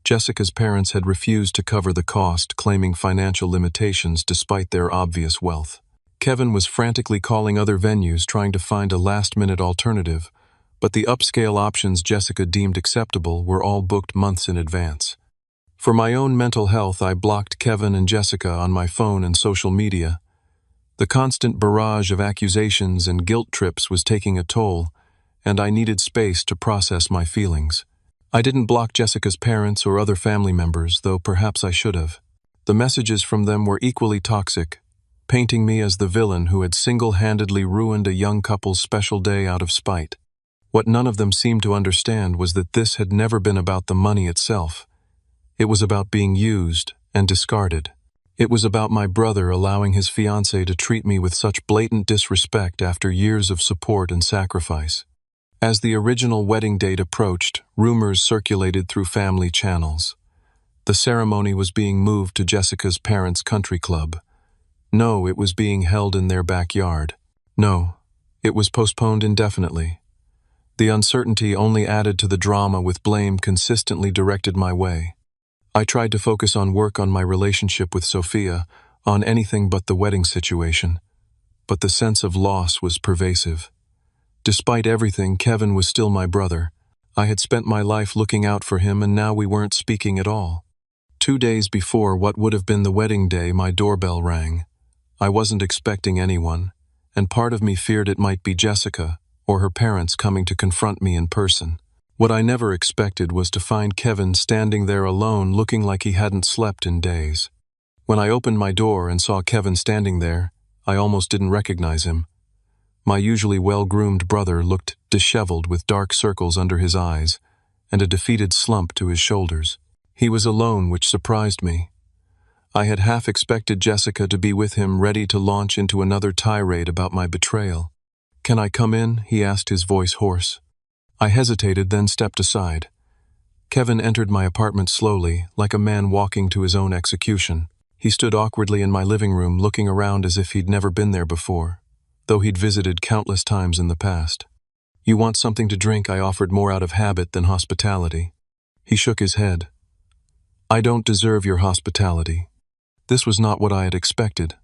Jessica's parents had refused to cover the cost, claiming financial limitations despite their obvious wealth. Kevin was frantically calling other venues, trying to find a last-minute alternative, but the upscale options Jessica deemed acceptable were all booked months in advance. For my own mental health, I blocked Kevin and Jessica on my phone and social media. The constant barrage of accusations and guilt trips was taking a toll, and I needed space to process my feelings. I didn't block Jessica's parents or other family members, though perhaps I should have. The messages from them were equally toxic, painting me as the villain who had single-handedly ruined a young couple's special day out of spite. What none of them seemed to understand was that this had never been about the money itself. It was about being used and discarded. It was about my brother allowing his fiancée to treat me with such blatant disrespect after years of support and sacrifice. As the original wedding date approached, rumors circulated through family channels. The ceremony was being moved to Jessica's parents' country club. No, it was being held in their backyard. No, it was postponed indefinitely. The uncertainty only added to the drama, with blame consistently directed my way. I tried to focus on work, on my relationship with Sophia, on anything but the wedding situation. But the sense of loss was pervasive. Despite everything, Kevin was still my brother. I had spent my life looking out for him, and now we weren't speaking at all. 2 days before what would have been the wedding day, my doorbell rang. I wasn't expecting anyone, and part of me feared it might be Jessica or her parents coming to confront me in person. What I never expected was to find Kevin standing there alone, looking like he hadn't slept in days. When I opened my door and saw Kevin standing there, I almost didn't recognize him. My usually well-groomed brother looked disheveled, with dark circles under his eyes and a defeated slump to his shoulders. He was alone, which surprised me. I had half expected Jessica to be with him, ready to launch into another tirade about my betrayal. "Can I come in?" he asked, his voice hoarse. I hesitated, then stepped aside. Kevin entered my apartment slowly, like a man walking to his own execution. He stood awkwardly in my living room, looking around as if he'd never been there before, though he'd visited countless times in the past. "You want something to drink?" I offered, more out of habit than hospitality. He shook his head. "I don't deserve your hospitality." This was not what I had expected.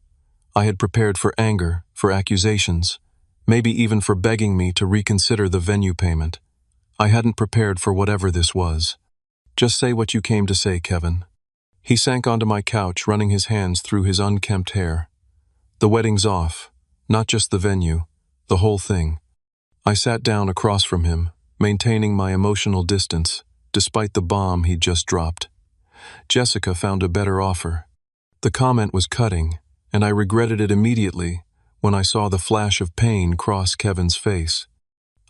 I had prepared for anger, for accusations, maybe even for begging me to reconsider the venue payment. I hadn't prepared for whatever this was. "Just say what you came to say, Kevin." He sank onto my couch, running his hands through his unkempt hair. "The wedding's off. Not just the venue. The whole thing." I sat down across from him, maintaining my emotional distance, despite the bomb he'd just dropped. Jessica found a better offer. The comment was cutting, and I regretted it immediately when I saw the flash of pain cross Kevin's face.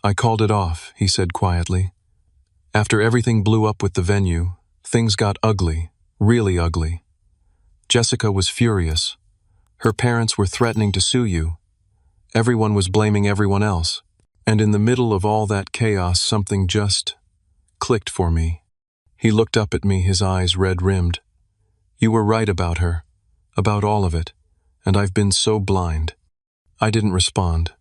"I called it off," he said quietly. "After everything blew up with the venue, things got ugly, really ugly." Jessica was furious. "Her parents were threatening to sue you." Everyone was blaming everyone else. And in the middle of all that chaos, something just clicked for me. He looked up at me, his eyes red-rimmed. "You were right about her, about all of it, and I've been so blind." I didn't respond.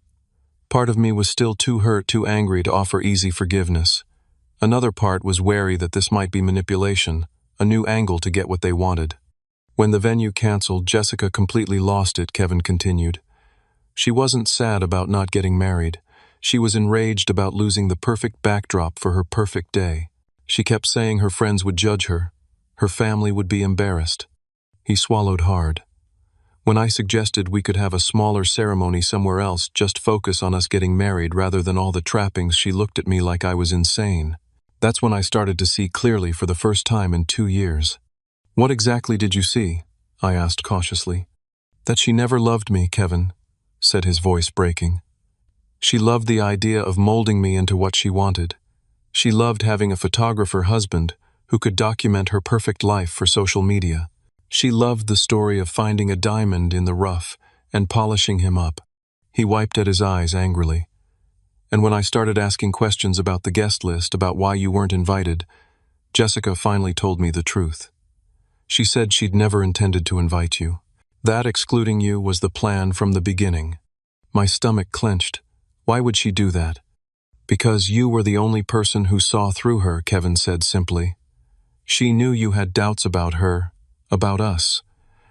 Part of me was still too hurt, too angry to offer easy forgiveness. Another part was wary that this might be manipulation, a new angle to get what they wanted. When the venue canceled, Jessica completely lost it, Kevin continued. She wasn't sad about not getting married. She was enraged about losing the perfect backdrop for her perfect day. She kept saying her friends would judge her. Her family would be embarrassed. He swallowed hard. When I suggested we could have a smaller ceremony somewhere else, just focus on us getting married rather than all the trappings, she looked at me like I was insane. That's when I started to see clearly for the first time in 2 years. "What exactly did you see?" I asked cautiously. "That she never loved me, Kevin," said his voice breaking. "She loved the idea of molding me into what she wanted. She loved having a photographer husband who could document her perfect life for social media. She loved the story of finding a diamond in the rough and polishing him up." He wiped at his eyes angrily. "And when I started asking questions about the guest list, about why you weren't invited, Jessica finally told me the truth. She said she'd never intended to invite you. That excluding you was the plan from the beginning." My stomach clenched. Why would she do that? "Because you were the only person who saw through her," Kevin said simply. "She knew you had doubts about her, about us,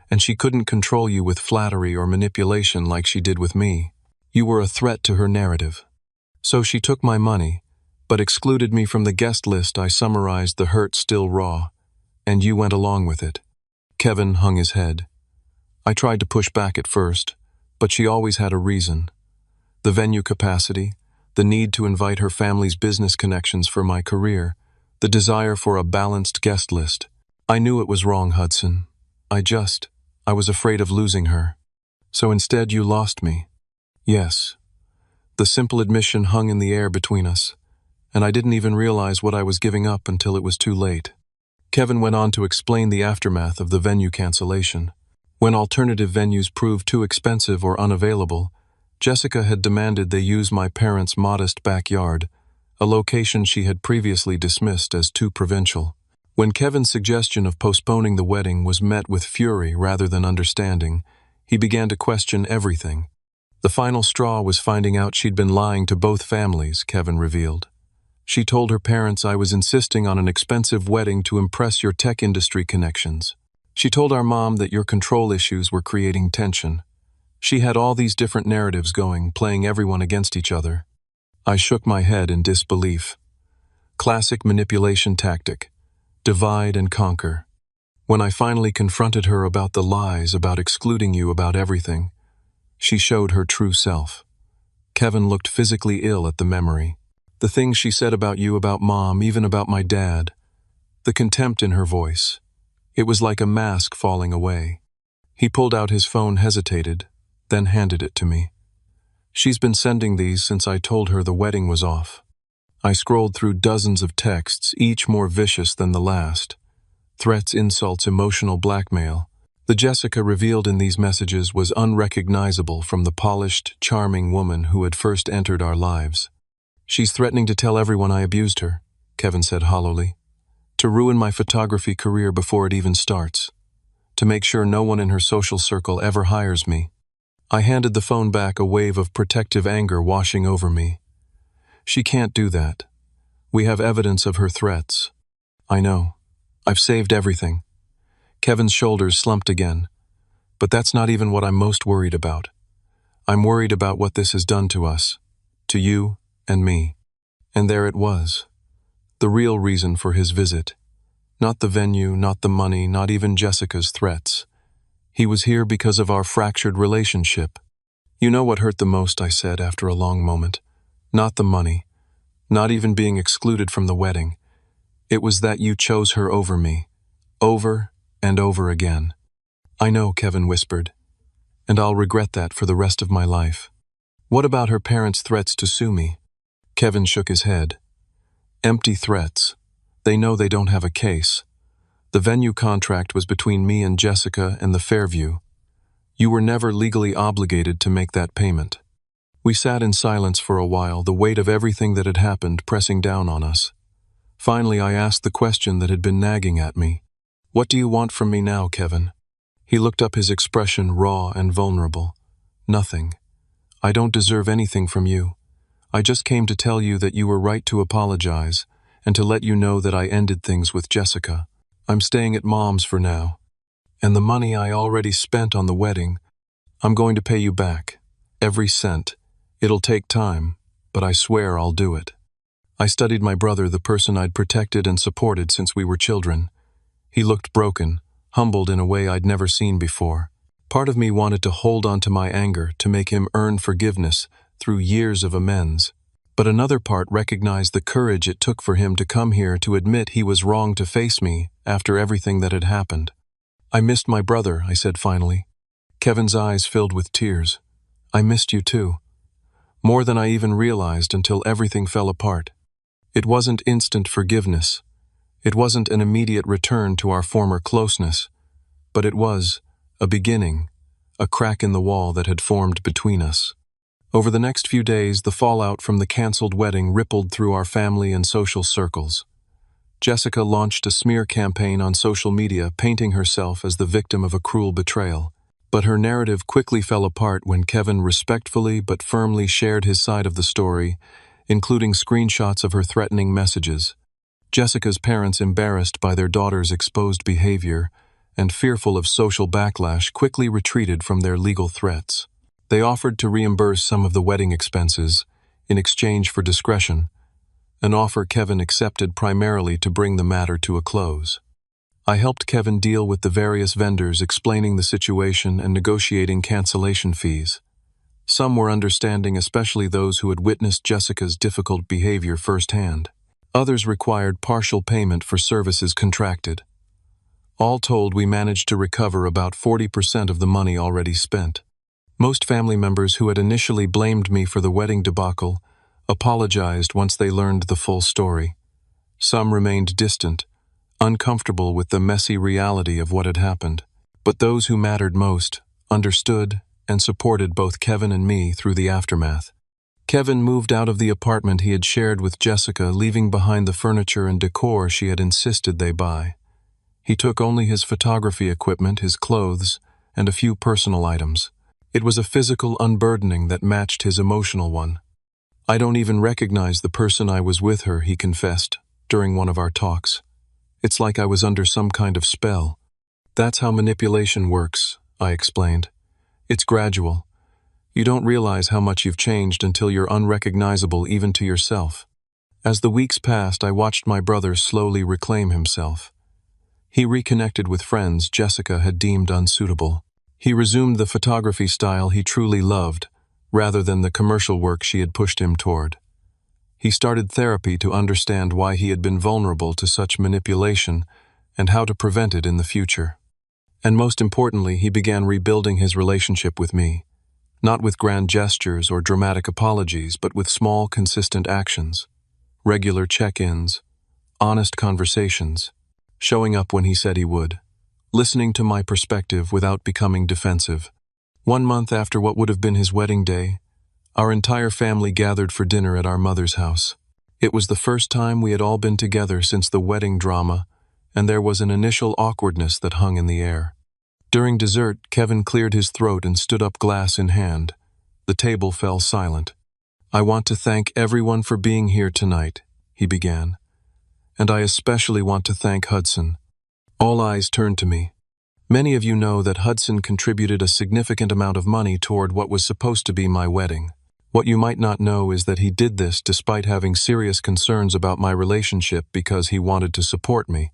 and she couldn't control you with flattery or manipulation like she did with me. You were a threat to her narrative. So she took my money, but excluded me from the guest list." I summarized, the hurt still raw. "And you went along with it." Kevin hung his head. "I tried to push back at first, but she always had a reason. The venue capacity, the need to invite her family's business connections for my career, the desire for a balanced guest list. I knew it was wrong, Hudson. I was afraid of losing her. So instead you lost me." "Yes." The simple admission hung in the air between us, and I didn't even realize what I was giving up until it was too late. Kevin went on to explain the aftermath of the venue cancellation. When alternative venues proved too expensive or unavailable, Jessica had demanded they use my parents' modest backyard, a location she had previously dismissed as too provincial. When Kevin's suggestion of postponing the wedding was met with fury rather than understanding, he began to question everything. The final straw was finding out she'd been lying to both families, Kevin revealed. "She told her parents I was insisting on an expensive wedding to impress your tech industry connections. She told our mom that your control issues were creating tension. She had all these different narratives going, playing everyone against each other." I shook my head in disbelief. Classic manipulation tactic. Divide and conquer. When I finally confronted her about the lies, about excluding you, about everything, she showed her true self. Kevin looked physically ill at the memory. The things she said about you, about Mom, even about my dad. The contempt in her voice. It was like a mask falling away. He pulled out his phone, hesitated, then handed it to me. "She's been sending these since I told her the wedding was off." I scrolled through dozens of texts, each more vicious than the last. Threats, insults, emotional blackmail. The Jessica revealed in these messages was unrecognizable from the polished, charming woman who had first entered our lives. "She's threatening to tell everyone I abused her," Kevin said hollowly. "To ruin my photography career before it even starts. To make sure no one in her social circle ever hires me." I handed the phone back, a wave of protective anger washing over me. "She can't do that. We have evidence of her threats." "I know. I've saved everything." Kevin's shoulders slumped again. "But that's not even what I'm most worried about. I'm worried about what this has done to us, to you and me." And there it was. The real reason for his visit. Not the venue, not the money, not even Jessica's threats. He was here because of our fractured relationship. "You know what hurt the most," I said after a long moment. "Not the money, not even being excluded from the wedding. It was that you chose her over me, over and over again." "I know," Kevin whispered, "and I'll regret that for the rest of my life." "What about her parents' threats to sue me?" Kevin shook his head. "Empty threats. They know they don't have a case. The venue contract was between me and Jessica and the Fairview. You were never legally obligated to make that payment." We sat in silence for a while, the weight of everything that had happened pressing down on us. Finally, I asked the question that had been nagging at me. "What do you want from me now, Kevin?" He looked up, his expression raw and vulnerable. "Nothing. I don't deserve anything from you. I just came to tell you that you were right to apologize, and to let you know that I ended things with Jessica. I'm staying at Mom's for now. And the money I already spent on the wedding, I'm going to pay you back. Every cent. It'll take time, but I swear I'll do it." I studied my brother, the person I'd protected and supported since we were children. He looked broken, humbled in a way I'd never seen before. Part of me wanted to hold on to my anger, to make him earn forgiveness through years of amends. But another part recognized the courage it took for him to come here to admit he was wrong, to face me after everything that had happened. "I missed my brother," I said finally. Kevin's eyes filled with tears. "I missed you too. More than I even realized until everything fell apart. It wasn't instant forgiveness. It wasn't an immediate return to our former closeness. But it was a beginning, a crack in the wall that had formed between us." Over the next few days, the fallout from the canceled wedding rippled through our family and social circles. Jessica launched a smear campaign on social media, painting herself as the victim of a cruel betrayal. But her narrative quickly fell apart when Kevin respectfully but firmly shared his side of the story, including screenshots of her threatening messages. Jessica's parents, embarrassed by their daughter's exposed behavior and fearful of social backlash, quickly retreated from their legal threats. They offered to reimburse some of the wedding expenses in exchange for discretion, an offer Kevin accepted primarily to bring the matter to a close. I helped Kevin deal with the various vendors, explaining the situation and negotiating cancellation fees. Some were understanding, especially those who had witnessed Jessica's difficult behavior firsthand. Others required partial payment for services contracted. All told, we managed to recover about 40% of the money already spent. Most family members who had initially blamed me for the wedding debacle apologized once they learned the full story. Some remained distant, uncomfortable with the messy reality of what had happened. But those who mattered most understood and supported both Kevin and me through the aftermath. Kevin moved out of the apartment he had shared with Jessica, leaving behind the furniture and decor she had insisted they buy. He took only his photography equipment, his clothes, and a few personal items. It was a physical unburdening that matched his emotional one. "I don't even recognize the person I was with her," he confessed during one of our talks. "It's like I was under some kind of spell." "That's how manipulation works," I explained. "It's gradual. You don't realize how much you've changed until you're unrecognizable even to yourself." As the weeks passed, I watched my brother slowly reclaim himself. He reconnected with friends Jessica had deemed unsuitable. He resumed the photography style he truly loved, rather than the commercial work she had pushed him toward. He started therapy to understand why he had been vulnerable to such manipulation and how to prevent it in the future. And most importantly, he began rebuilding his relationship with me. Not with grand gestures or dramatic apologies, but with small, consistent actions. Regular check-ins, honest conversations, showing up when he said he would, listening to my perspective without becoming defensive. 1 month after what would have been his wedding day, our entire family gathered for dinner at our mother's house. It was the first time we had all been together since the wedding drama, and there was an initial awkwardness that hung in the air. During dessert, Kevin cleared his throat and stood up, glass in hand. The table fell silent. "I want to thank everyone for being here tonight," he began. "And I especially want to thank Hudson." All eyes turned to me. Many of you know that Hudson contributed a significant amount of money toward what was supposed to be my wedding. What you might not know is that he did this despite having serious concerns about my relationship, because he wanted to support me.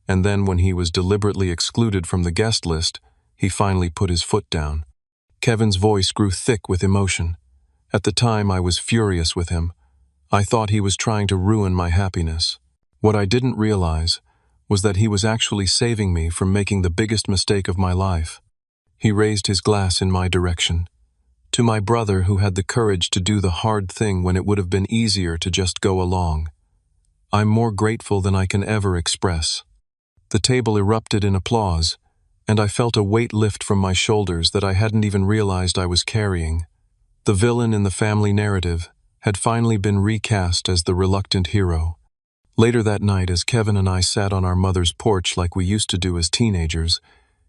And then when he was deliberately excluded from the guest list, he finally put his foot down. Kevin's voice grew thick with emotion. At the time, I was furious with him. I thought he was trying to ruin my happiness. What I didn't realize was that he was actually saving me from making the biggest mistake of my life. He raised his glass in my direction. "To my brother, who had the courage to do the hard thing when it would have been easier to just go along. I'm more grateful than I can ever express." The table erupted in applause, and I felt a weight lift from my shoulders that I hadn't even realized I was carrying. The villain in the family narrative had finally been recast as the reluctant hero. Later that night, as Kevin and I sat on our mother's porch like we used to do as teenagers,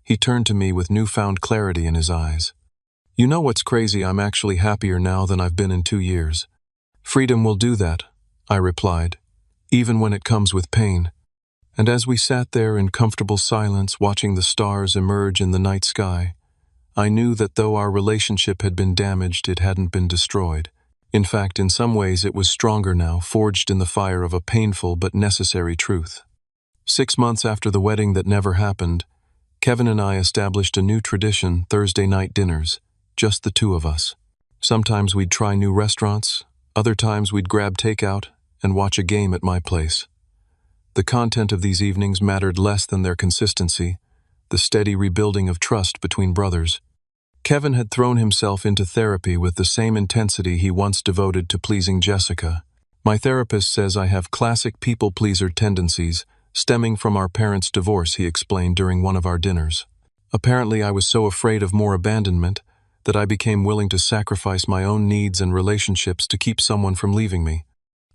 he turned to me with newfound clarity in his eyes. "You know what's crazy? I'm actually happier now than I've been in 2 years. Freedom will do that," I replied, "even when it comes with pain." And as we sat there in comfortable silence watching the stars emerge in the night sky, I knew that though our relationship had been damaged, it hadn't been destroyed. In fact, in some ways it was stronger now, forged in the fire of a painful but necessary truth. 6 months after the wedding that never happened, Kevin and I established a new tradition: Thursday night dinners, just the two of us. Sometimes we'd try new restaurants, other times we'd grab takeout and watch a game at my place. The content of these evenings mattered less than their consistency, the steady rebuilding of trust between brothers. Kevin had thrown himself into therapy with the same intensity he once devoted to pleasing Jessica. "My therapist says I have classic people-pleaser tendencies stemming from our parents' divorce," he explained during one of our dinners. "Apparently I was so afraid of more abandonment that I became willing to sacrifice my own needs and relationships to keep someone from leaving me."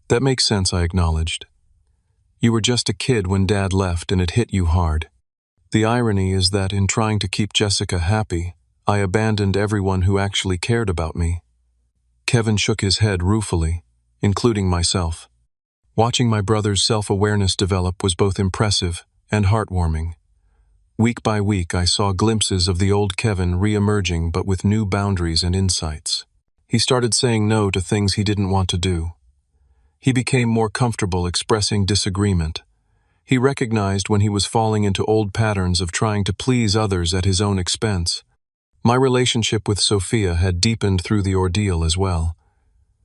"That makes sense," I acknowledged. "You were just a kid when Dad left and it hit you hard. The irony is that in trying to keep Jessica happy, I abandoned everyone who actually cared about me." Kevin shook his head ruefully, including myself. Watching my brother's self-awareness develop was both impressive and heartwarming. Week by week, I saw glimpses of the old Kevin re-emerging, but with new boundaries and insights. He started saying no to things he didn't want to do. He became more comfortable expressing disagreement. He recognized when he was falling into old patterns of trying to please others at his own expense. My relationship with Sophia had deepened through the ordeal as well.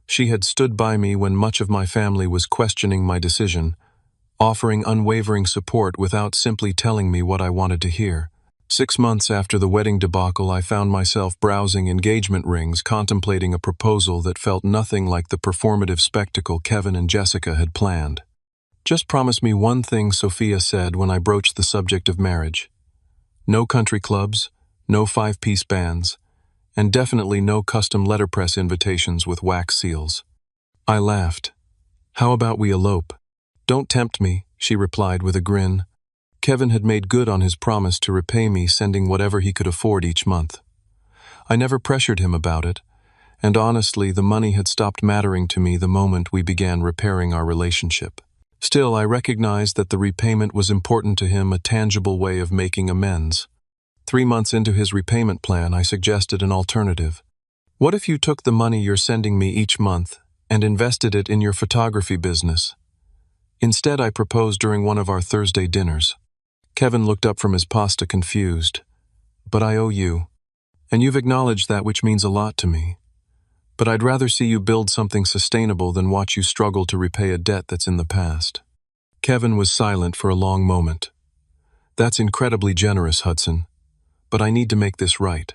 She had stood by me when much of my family was questioning my decision, offering unwavering support without simply telling me what I wanted to hear. 6 months after the wedding debacle, I found myself browsing engagement rings, contemplating a proposal that felt nothing like the performative spectacle Kevin and Jessica had planned. "Just promise me one thing," Sophia said when I broached the subject of marriage. "No country clubs, no 5-piece bands, and definitely no custom letterpress invitations with wax seals." I laughed. "How about we elope?" "Don't tempt me," she replied with a grin. Kevin had made good on his promise to repay me, sending whatever he could afford each month. I never pressured him about it, and honestly, the money had stopped mattering to me the moment we began repairing our relationship. Still, I recognized that the repayment was important to him, a tangible way of making amends. 3 months into his repayment plan, I suggested an alternative. "What if you took the money you're sending me each month and invested it in your photography business?" Instead, I proposed during one of our Thursday dinners. Kevin looked up from his pasta confused. "But I owe you. And you've acknowledged that, which means a lot to me. But I'd rather see you build something sustainable than watch you struggle to repay a debt that's in the past." Kevin was silent for a long moment. "That's incredibly generous, Hudson. But I need to make this right.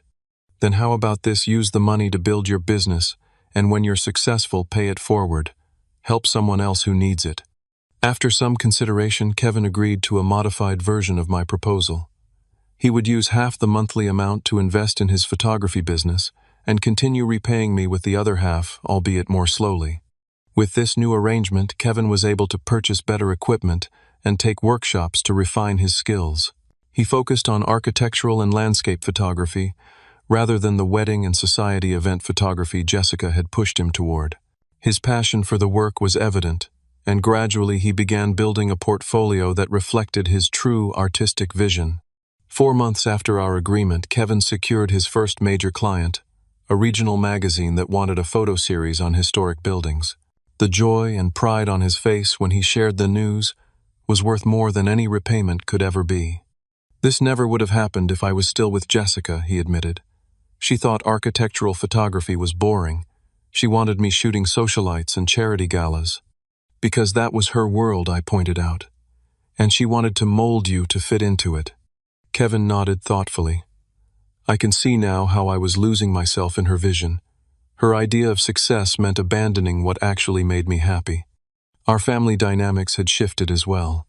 Then how about this? Use the money to build your business, and when you're successful, pay it forward. Help someone else who needs it." After some consideration, Kevin agreed to a modified version of my proposal. He would use half the monthly amount to invest in his photography business and continue repaying me with the other half, albeit more slowly. With this new arrangement, Kevin was able to purchase better equipment and take workshops to refine his skills. He focused on architectural and landscape photography, rather than the wedding and society event photography Jessica had pushed him toward. His passion for the work was evident, and gradually he began building a portfolio that reflected his true artistic vision. 4 months after our agreement, Kevin secured his first major client, a regional magazine that wanted a photo series on historic buildings. The joy and pride on his face when he shared the news was worth more than any repayment could ever be. "This never would have happened if I was still with Jessica," he admitted. "She thought architectural photography was boring. She wanted me shooting socialites and charity galas. Because that was her world," I pointed out. "And she wanted to mold you to fit into it." Kevin nodded thoughtfully. "I can see now how I was losing myself in her vision. Her idea of success meant abandoning what actually made me happy." Our family dynamics had shifted as well.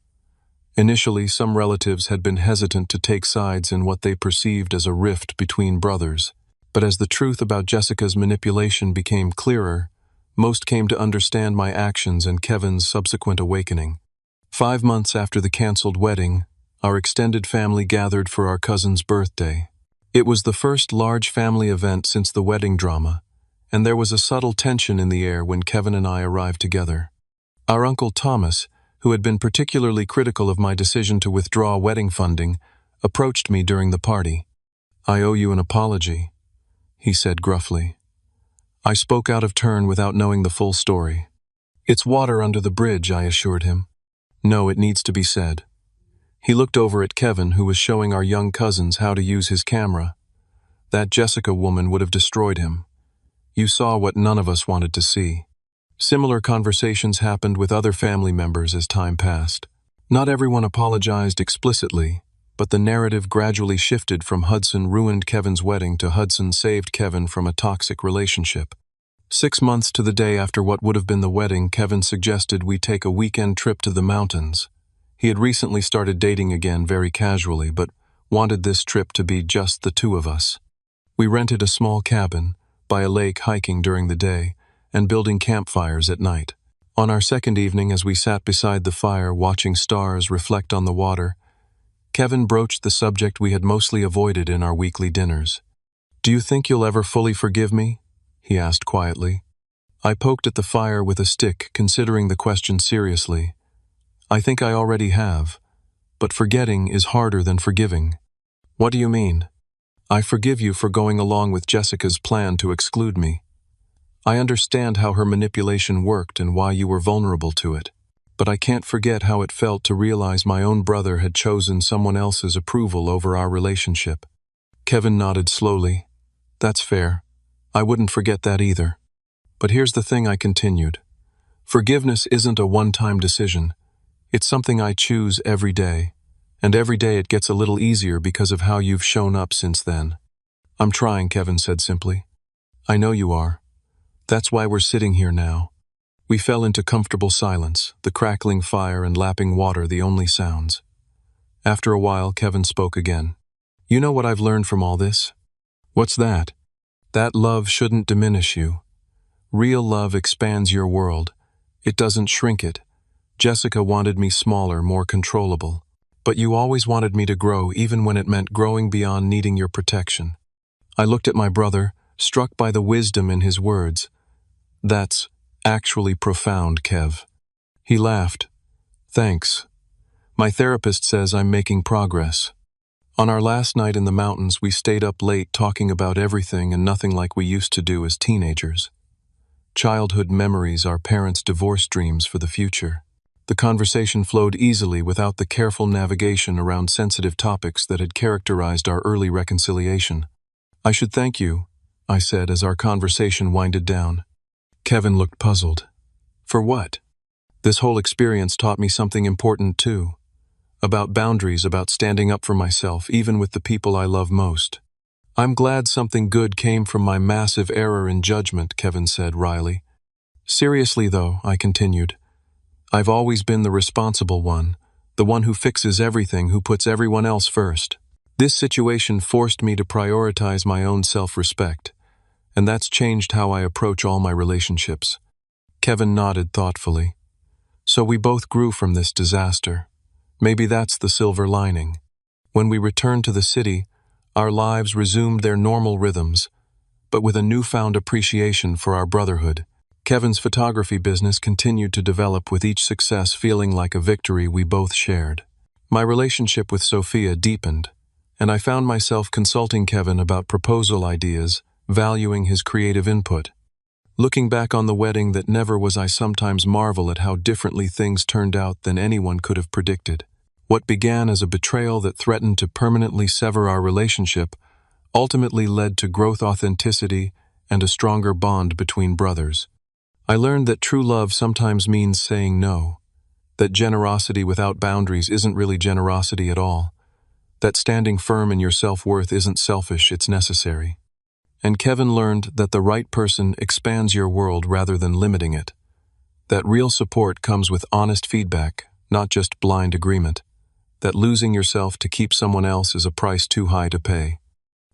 Initially, some relatives had been hesitant to take sides in what they perceived as a rift between brothers. But as the truth about Jessica's manipulation became clearer, most came to understand my actions and Kevin's subsequent awakening. 5 months after the canceled wedding, our extended family gathered for our cousin's birthday. It was the first large family event since the wedding drama, and there was a subtle tension in the air when Kevin and I arrived together. Our Uncle Thomas, who had been particularly critical of my decision to withdraw wedding funding, approached me during the party. "I owe you an apology," he said gruffly. I spoke out of turn without knowing the full story. "It's water under the bridge," I assured him. "No, it needs to be said." He looked over at Kevin, who was showing our young cousins how to use his camera. "That Jessica woman would have destroyed him. You saw what none of us wanted to see." Similar conversations happened with other family members as time passed. Not everyone apologized explicitly, but the narrative gradually shifted from Hudson ruined Kevin's wedding to Hudson saved Kevin from a toxic relationship. 6 months to the day after what would have been the wedding, Kevin suggested we take a weekend trip to the mountains. He had recently started dating again very casually, but wanted this trip to be just the two of us. We rented a small cabin by a lake, hiking during the day and building campfires at night. On our second evening, as we sat beside the fire watching stars reflect on the water, Kevin broached the subject we had mostly avoided in our weekly dinners. "Do you think you'll ever fully forgive me?" he asked quietly. I poked at the fire with a stick, considering the question seriously. "I think I already have, but forgetting is harder than forgiving." "What do you mean?" "I forgive you for going along with Jessica's plan to exclude me. I understand how her manipulation worked and why you were vulnerable to it, but I can't forget how it felt to realize my own brother had chosen someone else's approval over our relationship." Kevin nodded slowly. "That's fair. I wouldn't forget that either. But here's the thing," I continued. "Forgiveness isn't a one-time decision. It's something I choose every day, and every day it gets a little easier because of how you've shown up since then." "I'm trying," Kevin said simply. "I know you are. That's why we're sitting here now." We fell into comfortable silence, the crackling fire and lapping water the only sounds. After a while, Kevin spoke again. "You know what I've learned from all this?" "What's that?" "That love shouldn't diminish you. Real love expands your world. It doesn't shrink it. Jessica wanted me smaller, more controllable. But you always wanted me to grow, even when it meant growing beyond needing your protection." I looked at my brother, struck by the wisdom in his words. "That's actually profound, Kev." He laughed. "Thanks. My therapist says I'm making progress." On our last night in the mountains, we stayed up late talking about everything and nothing like we used to do as teenagers. Childhood memories, our parents' divorce dreams for the future. The conversation flowed easily without the careful navigation around sensitive topics that had characterized our early reconciliation. "I should thank you," I said as our conversation winded down. Kevin looked puzzled. "For what?" "This whole experience taught me something important too. About boundaries, about standing up for myself, even with the people I love most." "I'm glad something good came from my massive error in judgment," Kevin said wryly. "Seriously though," I continued, "I've always been the responsible one, the one who fixes everything, who puts everyone else first. This situation forced me to prioritize my own self-respect, and that's changed how I approach all my relationships." Kevin nodded thoughtfully. "So we both grew from this disaster. Maybe that's the silver lining." When we returned to the city, our lives resumed their normal rhythms, but with a newfound appreciation for our brotherhood. Kevin's photography business continued to develop, with each success feeling like a victory we both shared. My relationship with Sophia deepened, and I found myself consulting Kevin about proposal ideas, valuing his creative input. Looking back on the wedding that never was, I sometimes marvel at how differently things turned out than anyone could have predicted. What began as a betrayal that threatened to permanently sever our relationship ultimately led to growth, authenticity, and a stronger bond between brothers. I learned that true love sometimes means saying no, that generosity without boundaries isn't really generosity at all, that standing firm in your self-worth isn't selfish, it's necessary. And Kevin learned that the right person expands your world rather than limiting it, that real support comes with honest feedback, not just blind agreement, that losing yourself to keep someone else is a price too high to pay.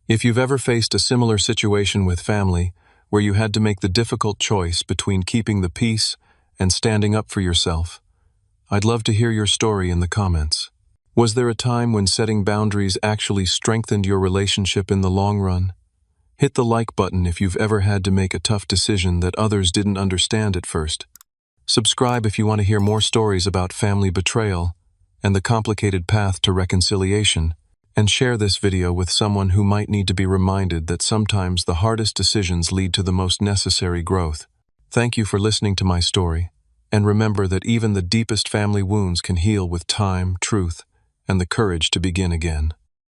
If you've ever faced a similar situation with family, where you had to make the difficult choice between keeping the peace and standing up for yourself, I'd love to hear your story in the comments. Was there a time when setting boundaries actually strengthened your relationship in the long run? Hit the like button if you've ever had to make a tough decision that others didn't understand at first. Subscribe if you want to hear more stories about family betrayal and the complicated path to reconciliation, and share this video with someone who might need to be reminded that sometimes the hardest decisions lead to the most necessary growth. Thank you for listening to my story, and remember that even the deepest family wounds can heal with time, truth, and the courage to begin again.